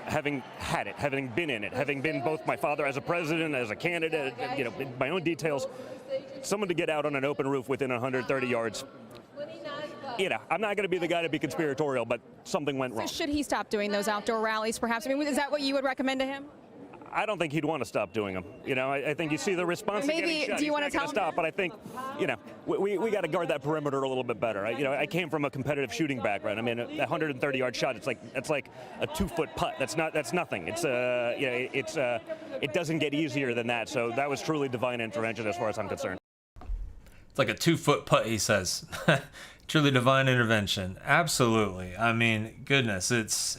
Speaker 6: having had it, having been in it, having been both my father as a president, as a candidate, my own details, someone to get out on an open roof within 130 yards, I'm not going to be the guy to be conspiratorial, but something went wrong.
Speaker 3: So should he stop doing those outdoor rallies, perhaps? I mean, is that what you would recommend to him?
Speaker 6: I don't think he'd want to stop doing them. I think you see the response.
Speaker 3: Maybe, do you want to tell him?
Speaker 6: Stop, but I think, we got to guard that perimeter a little bit better. I came from a competitive shooting background. I mean, a 130-yard shot, it's like a 2-foot putt. That's nothing. It doesn't get easier than that. So that was truly divine intervention as far as I'm concerned.
Speaker 4: It's like a 2-foot putt, he says. Truly divine intervention. Absolutely. I mean, goodness, it's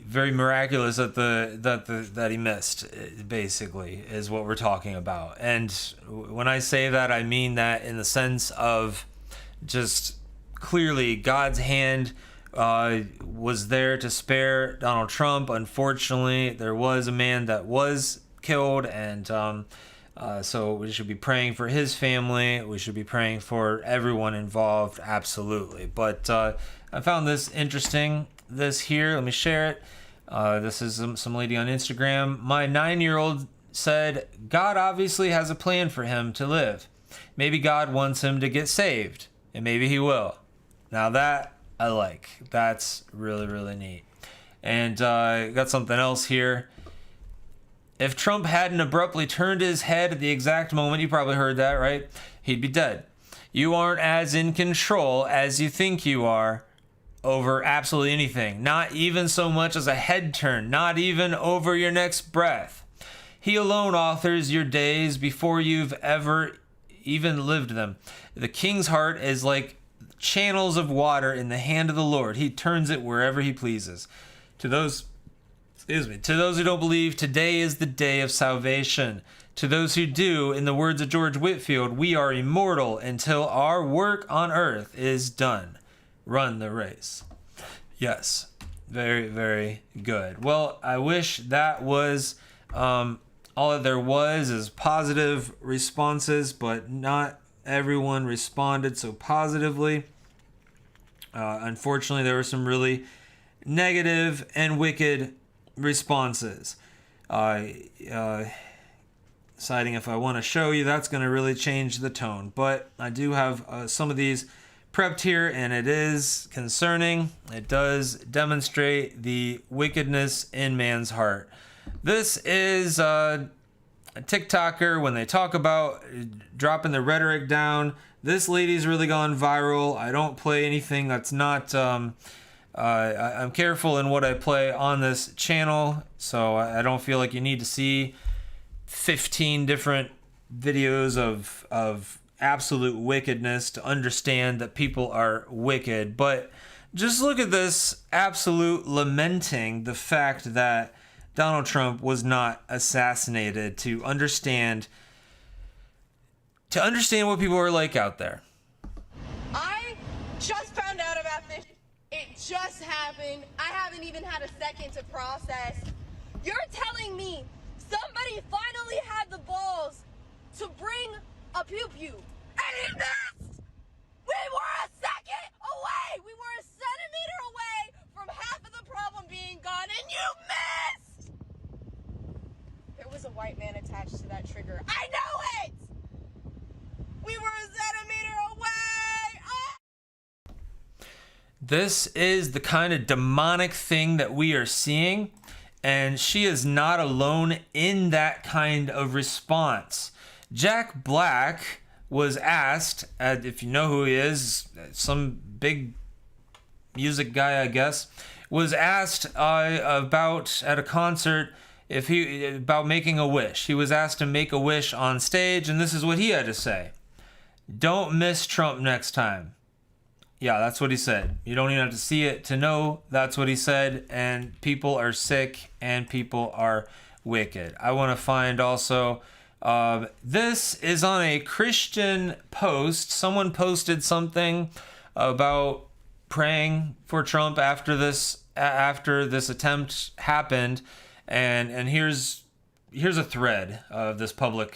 Speaker 4: very miraculous that he missed, basically, is what we're talking about. And when I say that, I mean that in the sense of just clearly God's hand was there to spare Donald Trump. Unfortunately, there was a man that was killed, and so we should be praying for his family. We should be praying for everyone involved, absolutely. But I found this interesting. This here, let me share it. This is some lady on Instagram. My 9-year-old said, God obviously has a plan for him to live. Maybe God wants him to get saved, and maybe he will. Now that I like. That's really, really neat. And got something else here. If Trump hadn't abruptly turned his head at the exact moment, you probably heard that, right? He'd be dead. You aren't as in control as you think you are over absolutely anything. Not even so much as a head turn. Not even over your next breath. He alone authors your days before you've ever even lived them. The king's heart is like channels of water in the hand of the Lord. He turns it wherever he pleases. To those who don't believe, today is the day of salvation. To those who do, in the words of George Whitefield, we are immortal until our work on earth is done. Run the race. Yes, very, very good. Well, I wish that was all that there was is positive responses, but not everyone responded so positively. Unfortunately, there were some really negative and wicked responses. Deciding if I want to show you, that's going to really change the tone. But I do have some of these prepped here, and it is concerning. It does demonstrate the wickedness in man's heart. This is a TikToker, when they talk about dropping the rhetoric down. This lady's really gone viral. I don't play anything that's not... I'm careful in what I play on this channel, so I don't feel like you need to see 15 different videos of absolute wickedness to understand that people are wicked. But just look at this absolute lamenting the fact that Donald Trump was not assassinated, to understand what people are like out there.
Speaker 23: I just found out about this. It just happened. I haven't even had a second to process. You're telling me somebody finally had the balls to bring a pew-pew, and he missed! We were a second away! We were a centimeter away from half of the problem being gone, and you missed! There was a white man attached to that trigger. I know it! We were a centimeter away! Oh!
Speaker 4: This is the kind of demonic thing that we are seeing, and she is not alone in that kind of response. Jack Black was asked, if you know who he is, some big music guy, I guess, was asked about at a concert about making a wish. He was asked to make a wish on stage, and this is what he had to say. Don't miss Trump next time. Yeah, that's what he said. You don't even have to see it to know that's what he said. And people are sick and people are wicked. I want to find also, this is on a Christian post. Someone posted something about praying for Trump after this attempt happened. And here's a thread of this public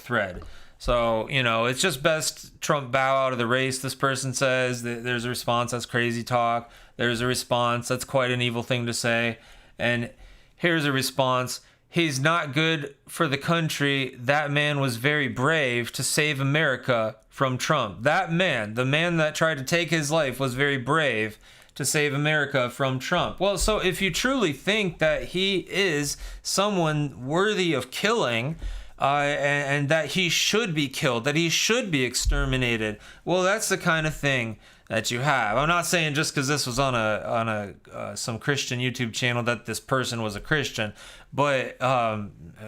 Speaker 4: thread. So, you know, it's just best Trump bow out of the race, this person says. There's a response, that's crazy talk. There's a response, that's quite an evil thing to say. And here's a response, he's not good for the country. That man was very brave to save America from Trump. That man, the man that tried to take his life, was very brave to save America from Trump. Well, so if you truly think that he is someone worthy of killing, and that he should be killed, that he should be exterminated, well, that's the kind of thing that you have. I'm not saying just because this was on some Christian YouTube channel that this person was a Christian, but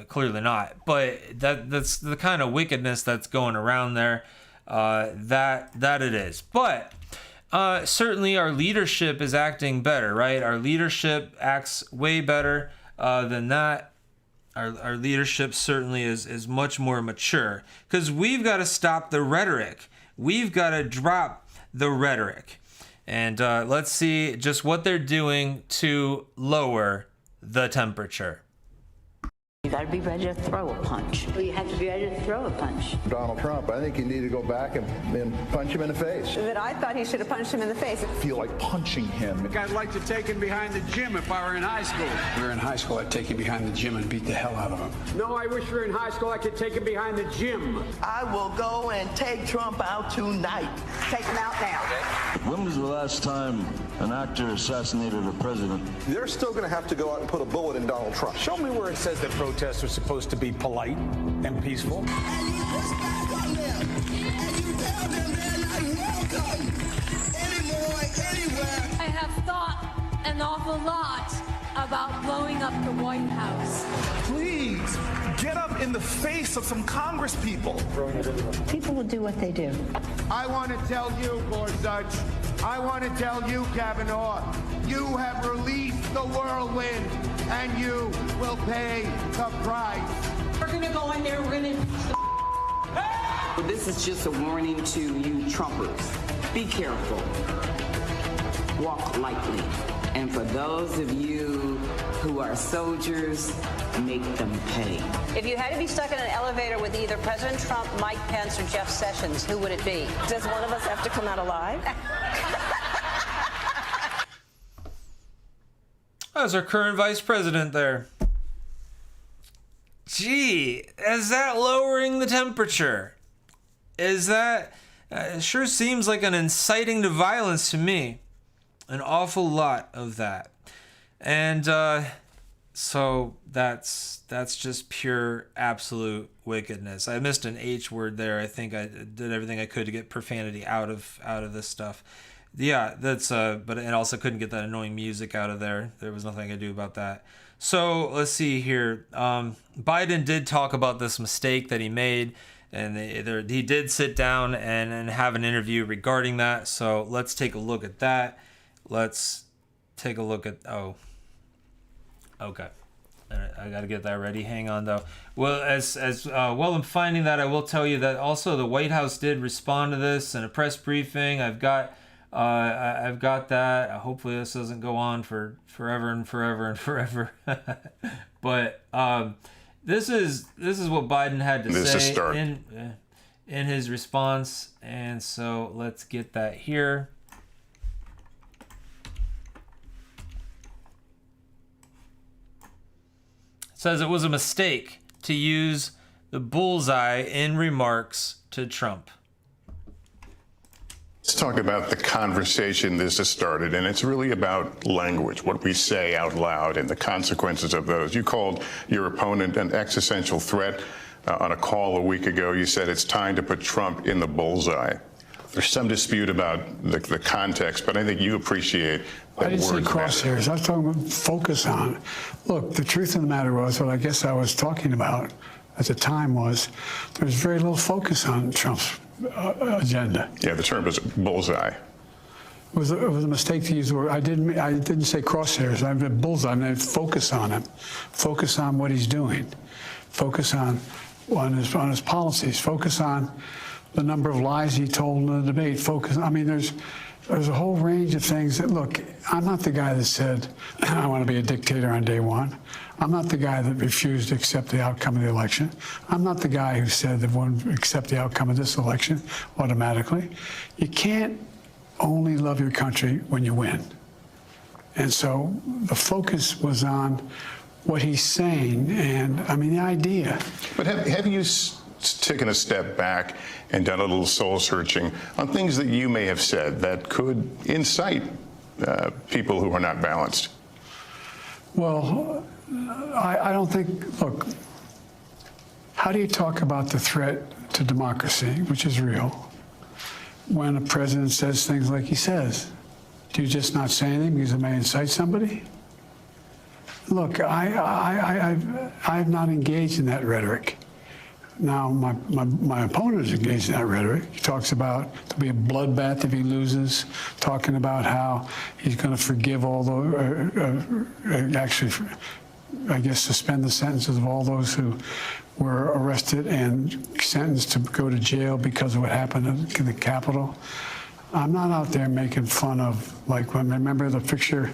Speaker 4: clearly not. But that's the kind of wickedness that's going around there. That it is. But certainly our leadership is acting better, right? Our leadership acts way better than that. Our leadership certainly is much more mature, because we've got to stop the rhetoric. We've got to drop the rhetoric. And let's see just what they're doing to lower the temperature.
Speaker 2: You got to be ready to throw a punch. Well, you have to be ready to throw a punch.
Speaker 5: Donald Trump, I think you need to go back and punch him in the face.
Speaker 7: But I thought he should have punched him in the face.
Speaker 5: I feel like punching him.
Speaker 24: I think I'd like to take him behind the gym if I were in high school. If we were in high school, I'd take him behind the gym and beat the hell out of him.
Speaker 14: No, I wish we were in high school. I could take him behind the gym.
Speaker 25: I will go and take Trump out tonight.
Speaker 7: Take him out now.
Speaker 26: When was the last time an actor assassinated a president?
Speaker 5: They're still going to have to go out and put a bullet in Donald Trump.
Speaker 14: Show me where it says that protests are supposed to be polite and peaceful.
Speaker 27: I have thought an awful lot about blowing up the White House.
Speaker 28: Please, get up in the face of some Congress people.
Speaker 2: People will do what they do.
Speaker 29: I want to tell you, Gorsuch, I want to tell you, Kavanaugh, you have released the whirlwind, and you will pay the price.
Speaker 7: We're going to go in there, we're going to impeach the
Speaker 30: This is just a warning to you Trumpers. Be careful. Walk lightly. And for those of you who are soldiers, make them pay.
Speaker 7: If you had to be stuck in an elevator with either President Trump, Mike Pence, or Jeff Sessions, who would it be? Does one of us have to come out alive?
Speaker 4: That's our current vice president there. Gee, is that lowering the temperature? Is that... it sure seems like an inciting to violence to me. An awful lot of that. And so that's just pure absolute wickedness. I missed an H word there. I think I did everything I could to get profanity out of this stuff. Yeah, that's but I also couldn't get that annoying music out of there. There was nothing I could do about that. So let's see here. Biden did talk about this mistake that he made, and he did sit down and have an interview regarding that. So let's take a look at that. Let's take a look at, okay. I got to get that ready. Hang on, though. Well, while I'm finding that, I will tell you that also the White House did respond to this in a press briefing. I've got that. Hopefully this doesn't go on for forever and forever and forever. But this is what Biden had to say in his response. And so let's get that here. Says it was a mistake to use the bullseye in remarks to Trump.
Speaker 31: Let's talk about the conversation this has started, and it's really about language, what we say out loud and the consequences of those. You called your opponent an existential threat. on a call a week ago, you said it's time to put Trump in the bullseye. There's some dispute about the context, but I think you appreciate that
Speaker 24: I didn't say
Speaker 31: words matter.
Speaker 24: crosshairs. I was talking about focus on. Look, the truth of the matter was, what I guess I was talking about at the time was, there's very little focus on Trump's agenda.
Speaker 31: Yeah, the term is bullseye.
Speaker 24: It was a mistake to use the word. I didn't say crosshairs. I meant bullseye. I meant focus on him. Focus on what he's doing. Focus on his policies. Focus on the number of lies he told in the debate. Focus. I mean, there's a whole range of things that, look, I'm not the guy that said, I want to be a dictator on day one. I'm not the guy that refused to accept the outcome of the election. I'm not the guy who said that won't accept the outcome of this election automatically. You can't only love your country when you win. And so the focus was on what he's saying, and I mean, the idea.
Speaker 31: But have you taken a step back and done a little soul searching on things that you may have said that could incite people who are not balanced?
Speaker 24: Well, I don't think, look, how do you talk about the threat to democracy, which is real, when a president says things like he says? Do you just not say anything because it may incite somebody? Look, I've not engaged in that rhetoric. Now, my opponent is engaged in that rhetoric. He talks about there'll be a bloodbath if he loses, talking about how he's going to forgive all those, actually, I guess, suspend the sentences of all those who were arrested and sentenced to go to jail because of what happened in the Capitol. I'm not out there making fun of, like, remember the picture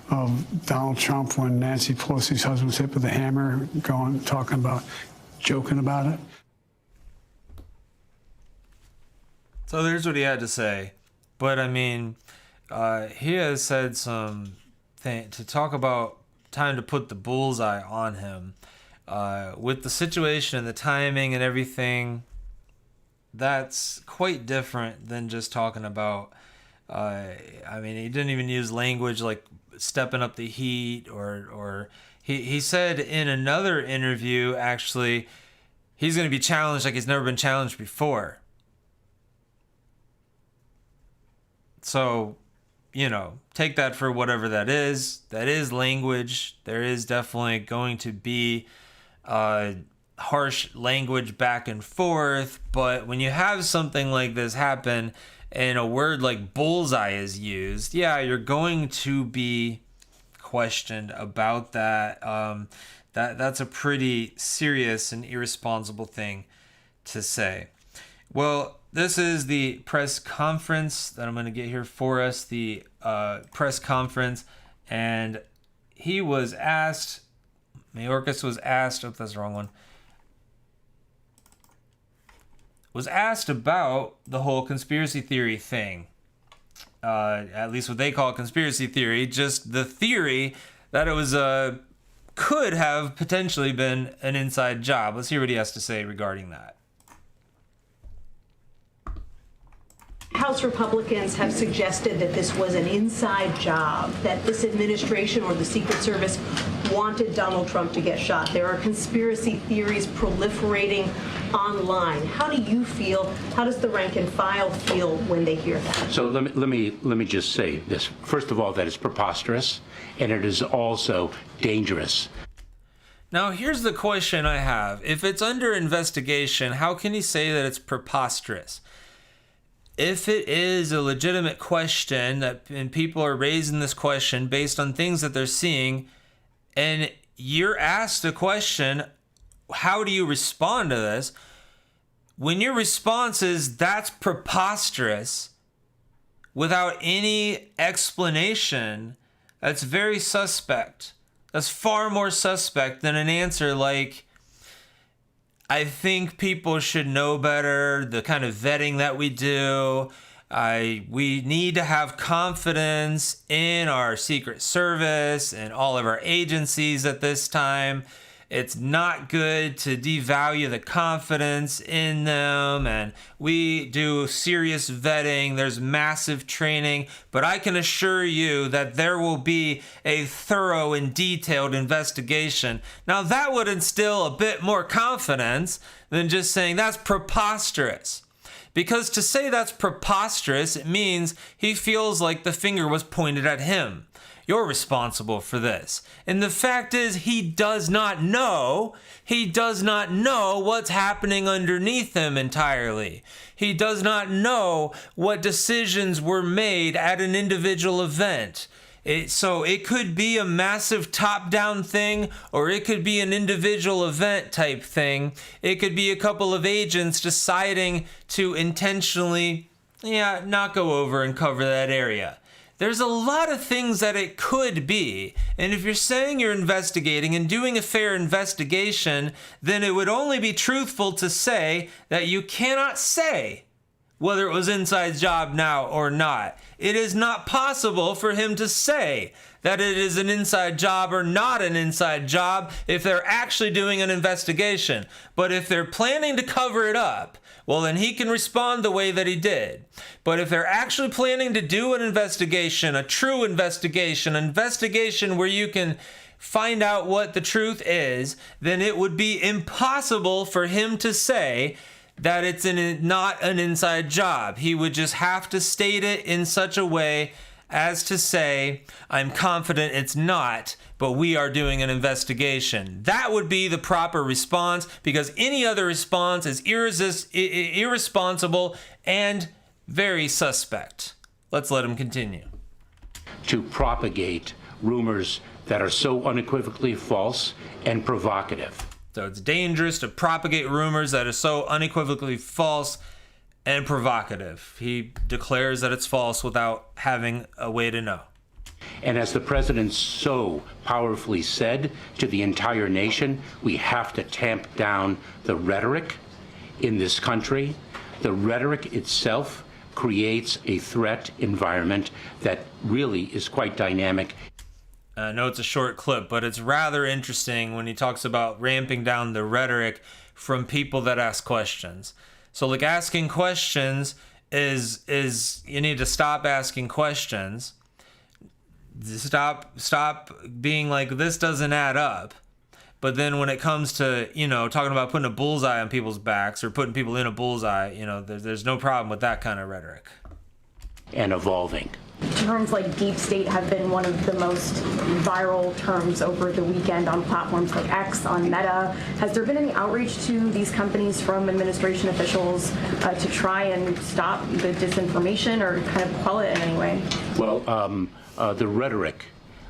Speaker 24: of Donald Trump when Nancy Pelosi's husband was hit with a hammer, joking about it.
Speaker 4: So there's what he had to say. But I mean, he has said to talk about time to put the bullseye on him. With the situation and the timing and everything, that's quite different than just talking about, I mean, he didn't even use language like stepping up the heat or he said in another interview, actually, he's going to be challenged like he's never been challenged before. So, you know, take that for whatever that is. That is language. There is definitely going to be harsh language back and forth. But when you have something like this happen and a word like bullseye is used, yeah, you're going to be questioned about that. That's a pretty serious and irresponsible thing to say. Well, this is the press conference that I'm going to get here for us, the press conference, and he was asked, Mayorkas was asked, oh, that's the wrong one, was asked about the whole conspiracy theory thing. At least what they call conspiracy theory, just the theory that it was could have potentially been an inside job. Let's hear what he has to say regarding that.
Speaker 8: House Republicans have suggested that this was an inside job, that this administration or the Secret Service wanted Donald Trump to get shot. There are conspiracy theories proliferating online. How do you feel? How does the rank and file feel when they hear that?
Speaker 9: So let me just say this. First of all, that is preposterous, and it is also dangerous.
Speaker 4: Now, here's the question I have. If it's under investigation, how can he say that it's preposterous? If it is a legitimate question and people are raising this question based on things that they're seeing, and you're asked a question, how do you respond to this? When your response is, that's preposterous, without any explanation, that's very suspect. That's far more suspect than an answer like, I think people should know better, the kind of vetting that we do. We need to have confidence in our Secret Service and all of our agencies at this time. It's not good to devalue the confidence in them, and we do serious vetting. There's massive training, but I can assure you that there will be a thorough and detailed investigation. Now, that would instill a bit more confidence than just saying that's preposterous. Because to say that's preposterous, it means he feels like the finger was pointed at him. You're responsible for this. And the fact is, he does not know. He does not know what's happening underneath him entirely. He does not know what decisions were made at an individual event. So it could be a massive top-down thing, or it could be an individual event type thing. It could be a couple of agents deciding to intentionally, not go over and cover that area. There's a lot of things that it could be, and if you're saying you're investigating and doing a fair investigation, then it would only be truthful to say that you cannot say whether it was inside job now or not. It is not possible for him to say that it is an inside job or not an inside job if they're actually doing an investigation. But if they're planning to cover it up, well, then he can respond the way that he did. But if they're actually planning to do an investigation, a true investigation, an investigation where you can find out what the truth is, then it would be impossible for him to say that it's not an inside job. He would just have to state it in such a way as to say, I'm confident it's not, but we are doing an investigation. That would be the proper response, because any other response is irresponsible and very suspect. Let's let him continue.
Speaker 9: To propagate rumors that are so unequivocally false and provocative.
Speaker 4: So it's dangerous to propagate rumors that are so unequivocally false and provocative. He declares that it's false without having a way to know.
Speaker 9: And as the president so powerfully said to the entire nation, we have to tamp down the rhetoric in this country. The rhetoric itself creates a threat environment that really is quite dynamic.
Speaker 4: I know it's a short clip, but it's rather interesting when he talks about ramping down the rhetoric from people that ask questions. So like asking questions is you need to stop asking questions. Stop being like, this doesn't add up. But then when it comes to, talking about putting a bullseye on people's backs or putting people in a bullseye, there's no problem with that kind of rhetoric.
Speaker 9: And evolving.
Speaker 10: Terms like deep state have been one of the most viral terms over the weekend on platforms like X, on Meta. Has there been any outreach to these companies from administration officials to try and stop the disinformation or kind of quell it in any way?
Speaker 9: Well, the rhetoric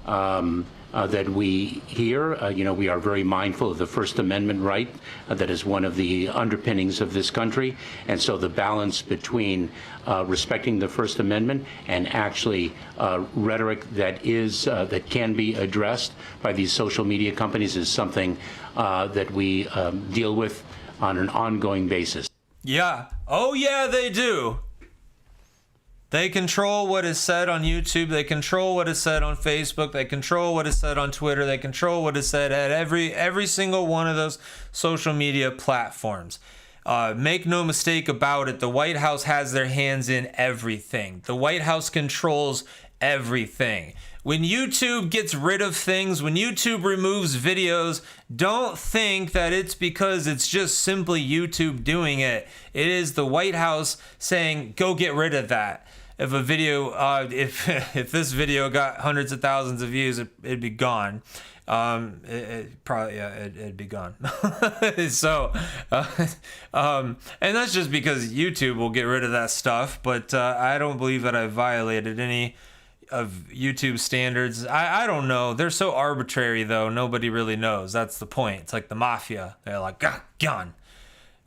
Speaker 9: that we hear, we are very mindful of the First Amendment right. That is one of the underpinnings of this country. And so the balance between respecting the First Amendment and actually rhetoric that can be addressed by these social media companies is something that we deal with on an ongoing basis.
Speaker 4: Yeah. Oh, yeah, they do. They control what is said on YouTube. They control what is said on Facebook. They control what is said on Twitter. They control what is said at every single one of those social media platforms. Make no mistake about it. The White House has their hands in everything. The White House controls everything. When YouTube gets rid of things, when YouTube removes videos, don't think that it's because it's just simply YouTube doing it. It is the White House saying, go get rid of that. If a video, if this video got hundreds of thousands of views, it'd be gone. It'd be gone. So, and that's just because YouTube will get rid of that stuff. But I don't believe that I violated any of YouTube's standards. I don't know. They're so arbitrary, though. Nobody really knows. That's the point. It's like the mafia. They're like, gone.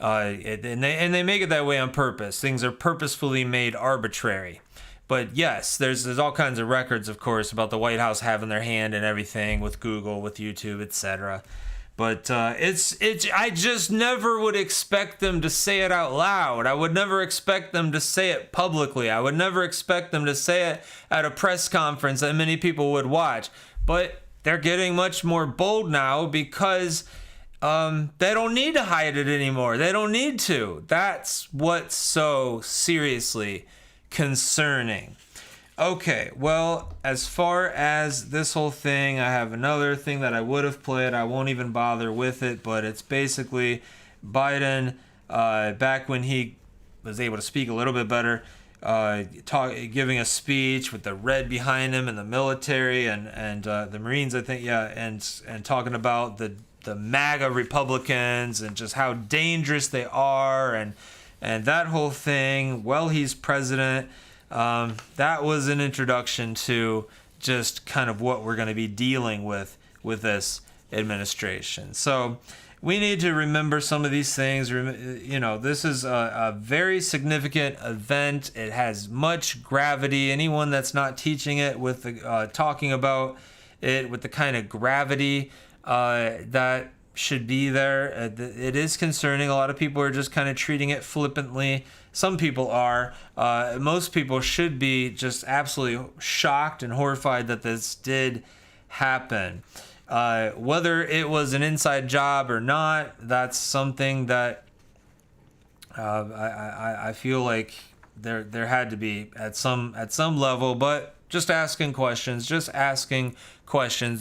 Speaker 4: And they make it that way on purpose. Things are purposefully made arbitrary. But yes, there's all kinds of records, of course, about the White House having their hand in everything with Google, with YouTube, etc. But I just never would expect them to say it out loud. I would never expect them to say it publicly. I would never expect them to say it at a press conference that many people would watch. But they're getting much more bold now because they don't need to hide it anymore. They don't need to. That's what's so seriously concerning. Okay, well, as far as this whole thing, I have another thing that I would have played. I won't even bother with it, but it's basically Biden, back when he was able to speak a little bit better, giving a speech with the red behind him and the military and the Marines, I think, yeah, and talking about the MAGA Republicans and just how dangerous they are and that whole thing. Well, he's president. That was an introduction to just kind of what we're going to be dealing with this administration. So we need to remember some of these things. You know, this is a very significant event. It has much gravity. Anyone that's not teaching it with talking about it with the kind of gravity that should be there, it is concerning. A lot of people are just kind of treating it flippantly. Some people are. Most people should be just absolutely shocked and horrified that this did happen. Whether it was an inside job or not, that's something that I feel like there had to be at some level. But just asking questions.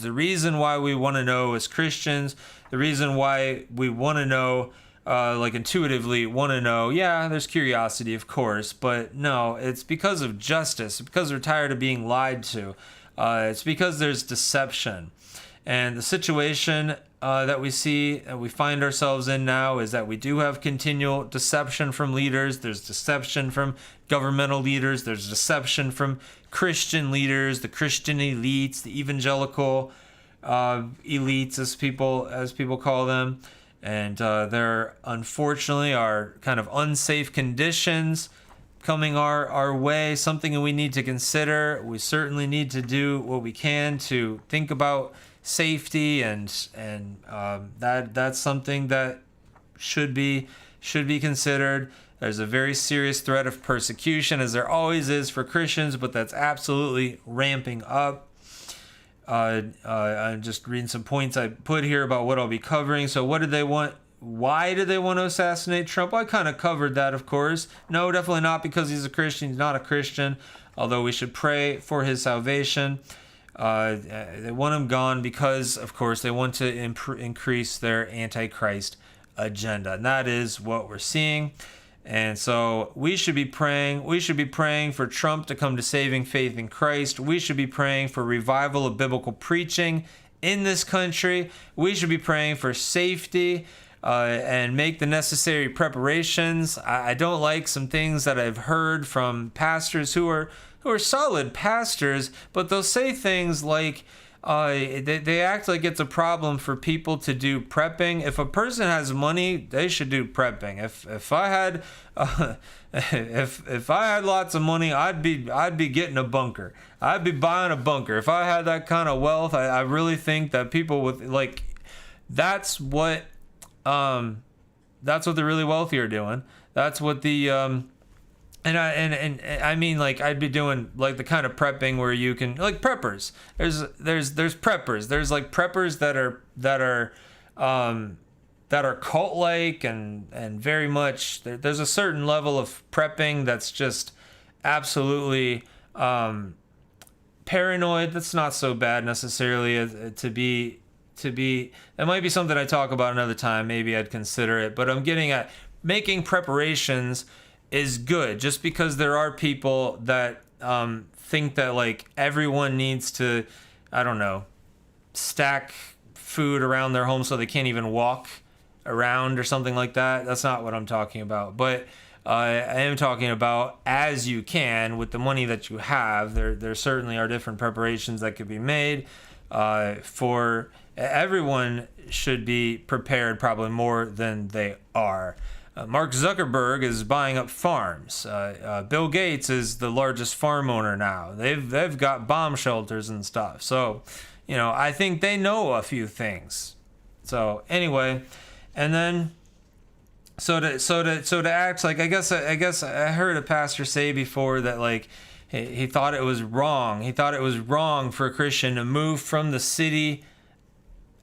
Speaker 4: The reason why we want to know as Christians, the reason why we want to know, like intuitively want to know, yeah, there's curiosity, of course, but no, it's because of justice, because we're tired of being lied to. It's because there's deception. And the situation that we find ourselves in now is that we do have continual deception from leaders. There's deception from governmental leaders. There's deception from Christian leaders, the Christian elites, the evangelical elites, as people call them. And there, unfortunately, are kind of unsafe conditions coming our way, something that we need to consider. We certainly need to do what we can to think about safety, and that's something that should be considered. There's a very serious threat of persecution, as there always is for Christians, but that's absolutely ramping up. I'm just reading some points I put here about what I'll be covering. So what did they want? Why did they want to assassinate Trump? Well, I kind of covered that, of course. No, definitely not because he's a Christian. He's not a Christian, although we should pray for his salvation. They want him gone because, of course, they want to increase their antichrist agenda. And that is what we're seeing. And so we should be praying. We should be praying for Trump to come to saving faith in Christ. We should be praying for revival of biblical preaching in this country. We should be praying for safety and make the necessary preparations. I don't like some things that I've heard from pastors who are solid pastors, but they'll say things like, they act like it's a problem for people to do prepping. If a person has money, they should do prepping. If I had if I had lots of money, I'd be getting a bunker. I'd be buying a bunker. If I had that kind of wealth, I really think that people with that's what the really wealthy are doing. That's what the And I mean, like, I'd be doing like the kind of prepping where you can, like, preppers. There's preppers. There's like preppers that are cult-like and very much. There's a certain level of prepping that's just absolutely paranoid. That's not so bad necessarily to be. That might be something I talk about another time. Maybe I'd consider it. But I'm getting at making preparations is good, just because there are people that think that like everyone needs to, I don't know, stack food around their home so they can't even walk around or something like that. That's not what I'm talking about. But I am talking about, as you can with the money that you have, there certainly are different preparations that could be made. For everyone should be prepared probably more than they are. Mark Zuckerberg is buying up farms. Bill Gates is the largest farm owner now. They've got bomb shelters and stuff. So, you know, I think they know a few things. So anyway, and then so to act like, I guess I heard a pastor say before that like he thought it was wrong. He thought it was wrong for a Christian to move from the city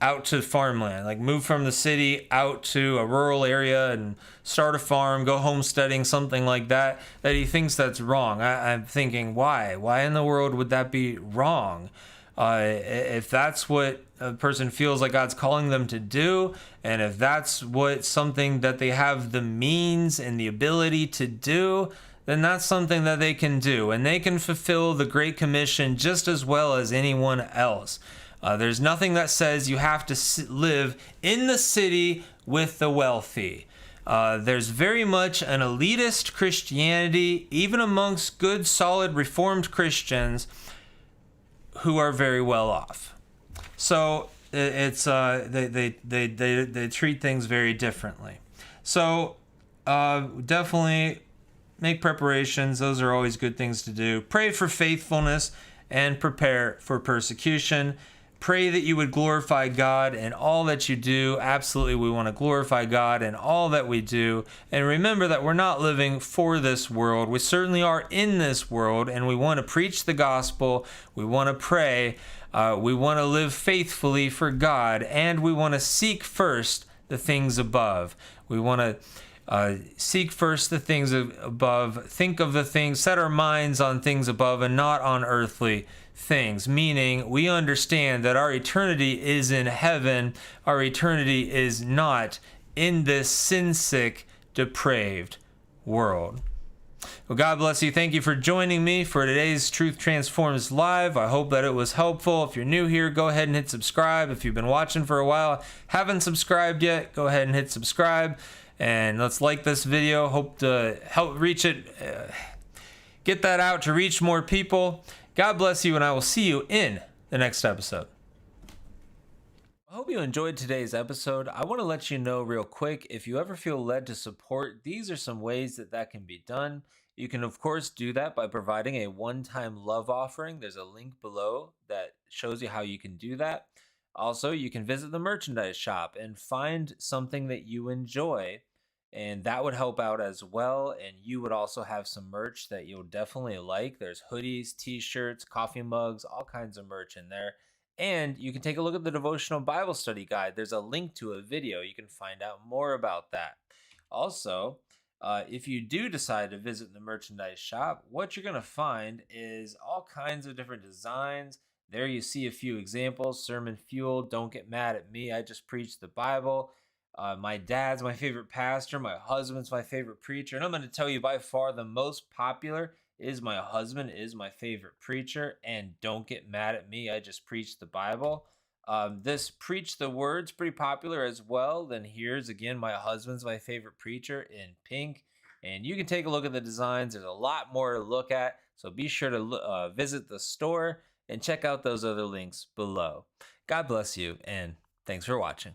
Speaker 4: out to farmland, like move from the city out to a rural area and start a farm, go homesteading, something like that, that he thinks that's wrong. I'm thinking, why? Why in the world would that be wrong? If that's what a person feels like God's calling them to do, and if that's what something that they have the means and the ability to do, then that's something that they can do, and they can fulfill the Great Commission just as well as anyone else. There's nothing that says you have to live in the city with the wealthy. There's very much an elitist Christianity, even amongst good, solid, Reformed Christians who are very well off. So it's they treat things very differently. So definitely make preparations. Those are always good things to do. Pray for faithfulness and prepare for persecution. Pray that you would glorify God in all that you do. Absolutely, we want to glorify God in all that we do. And remember that we're not living for this world. We certainly are in this world, and we want to preach the gospel. We want to pray. We want to live faithfully for God, and we want to seek first the things above. We want to seek first the things above, think of the things, set our minds on things above and not on earthly things, meaning we understand that our eternity is in heaven. Our eternity is not in this sin-sick, depraved world. Well, God bless you. Thank you for joining me for today's Truth Transforms Live. I hope that it was helpful. If you're new here, go ahead and hit subscribe. If you've been watching for a while, haven't subscribed yet, go ahead and hit subscribe. And let's like this video. Hope to help reach it, get that out to reach more people. God bless you, and I will see you in the next episode. I hope you enjoyed today's episode. I want to let you know real quick, if you ever feel led to support, these are some ways that can be done. You can, of course, do that by providing a one-time love offering. There's a link below that shows you how you can do that. Also, you can visit the merchandise shop and find something that you enjoy, and that would help out as well. And you would also have some merch that you'll definitely like. There's hoodies, t-shirts, coffee mugs, all kinds of merch in there. And you can take a look at the Devotional Bible Study Guide. There's a link to a video. You can find out more about that. Also, if you do decide to visit the merchandise shop, what you're going to find is all kinds of different designs. There you see a few examples. Sermon Fuel, Don't Get Mad at Me, I Just Preach the Bible. My dad's my favorite pastor. My husband's my favorite preacher. And I'm going to tell you, by far the most popular is my husband is my favorite preacher. And Don't Get Mad at Me, I Just Preach the Bible. This Preach the Word's pretty popular as well. Then here's again, my husband's my favorite preacher in pink. And you can take a look at the designs. There's a lot more to look at. So be sure to visit the store and check out those other links below. God bless you, and thanks for watching.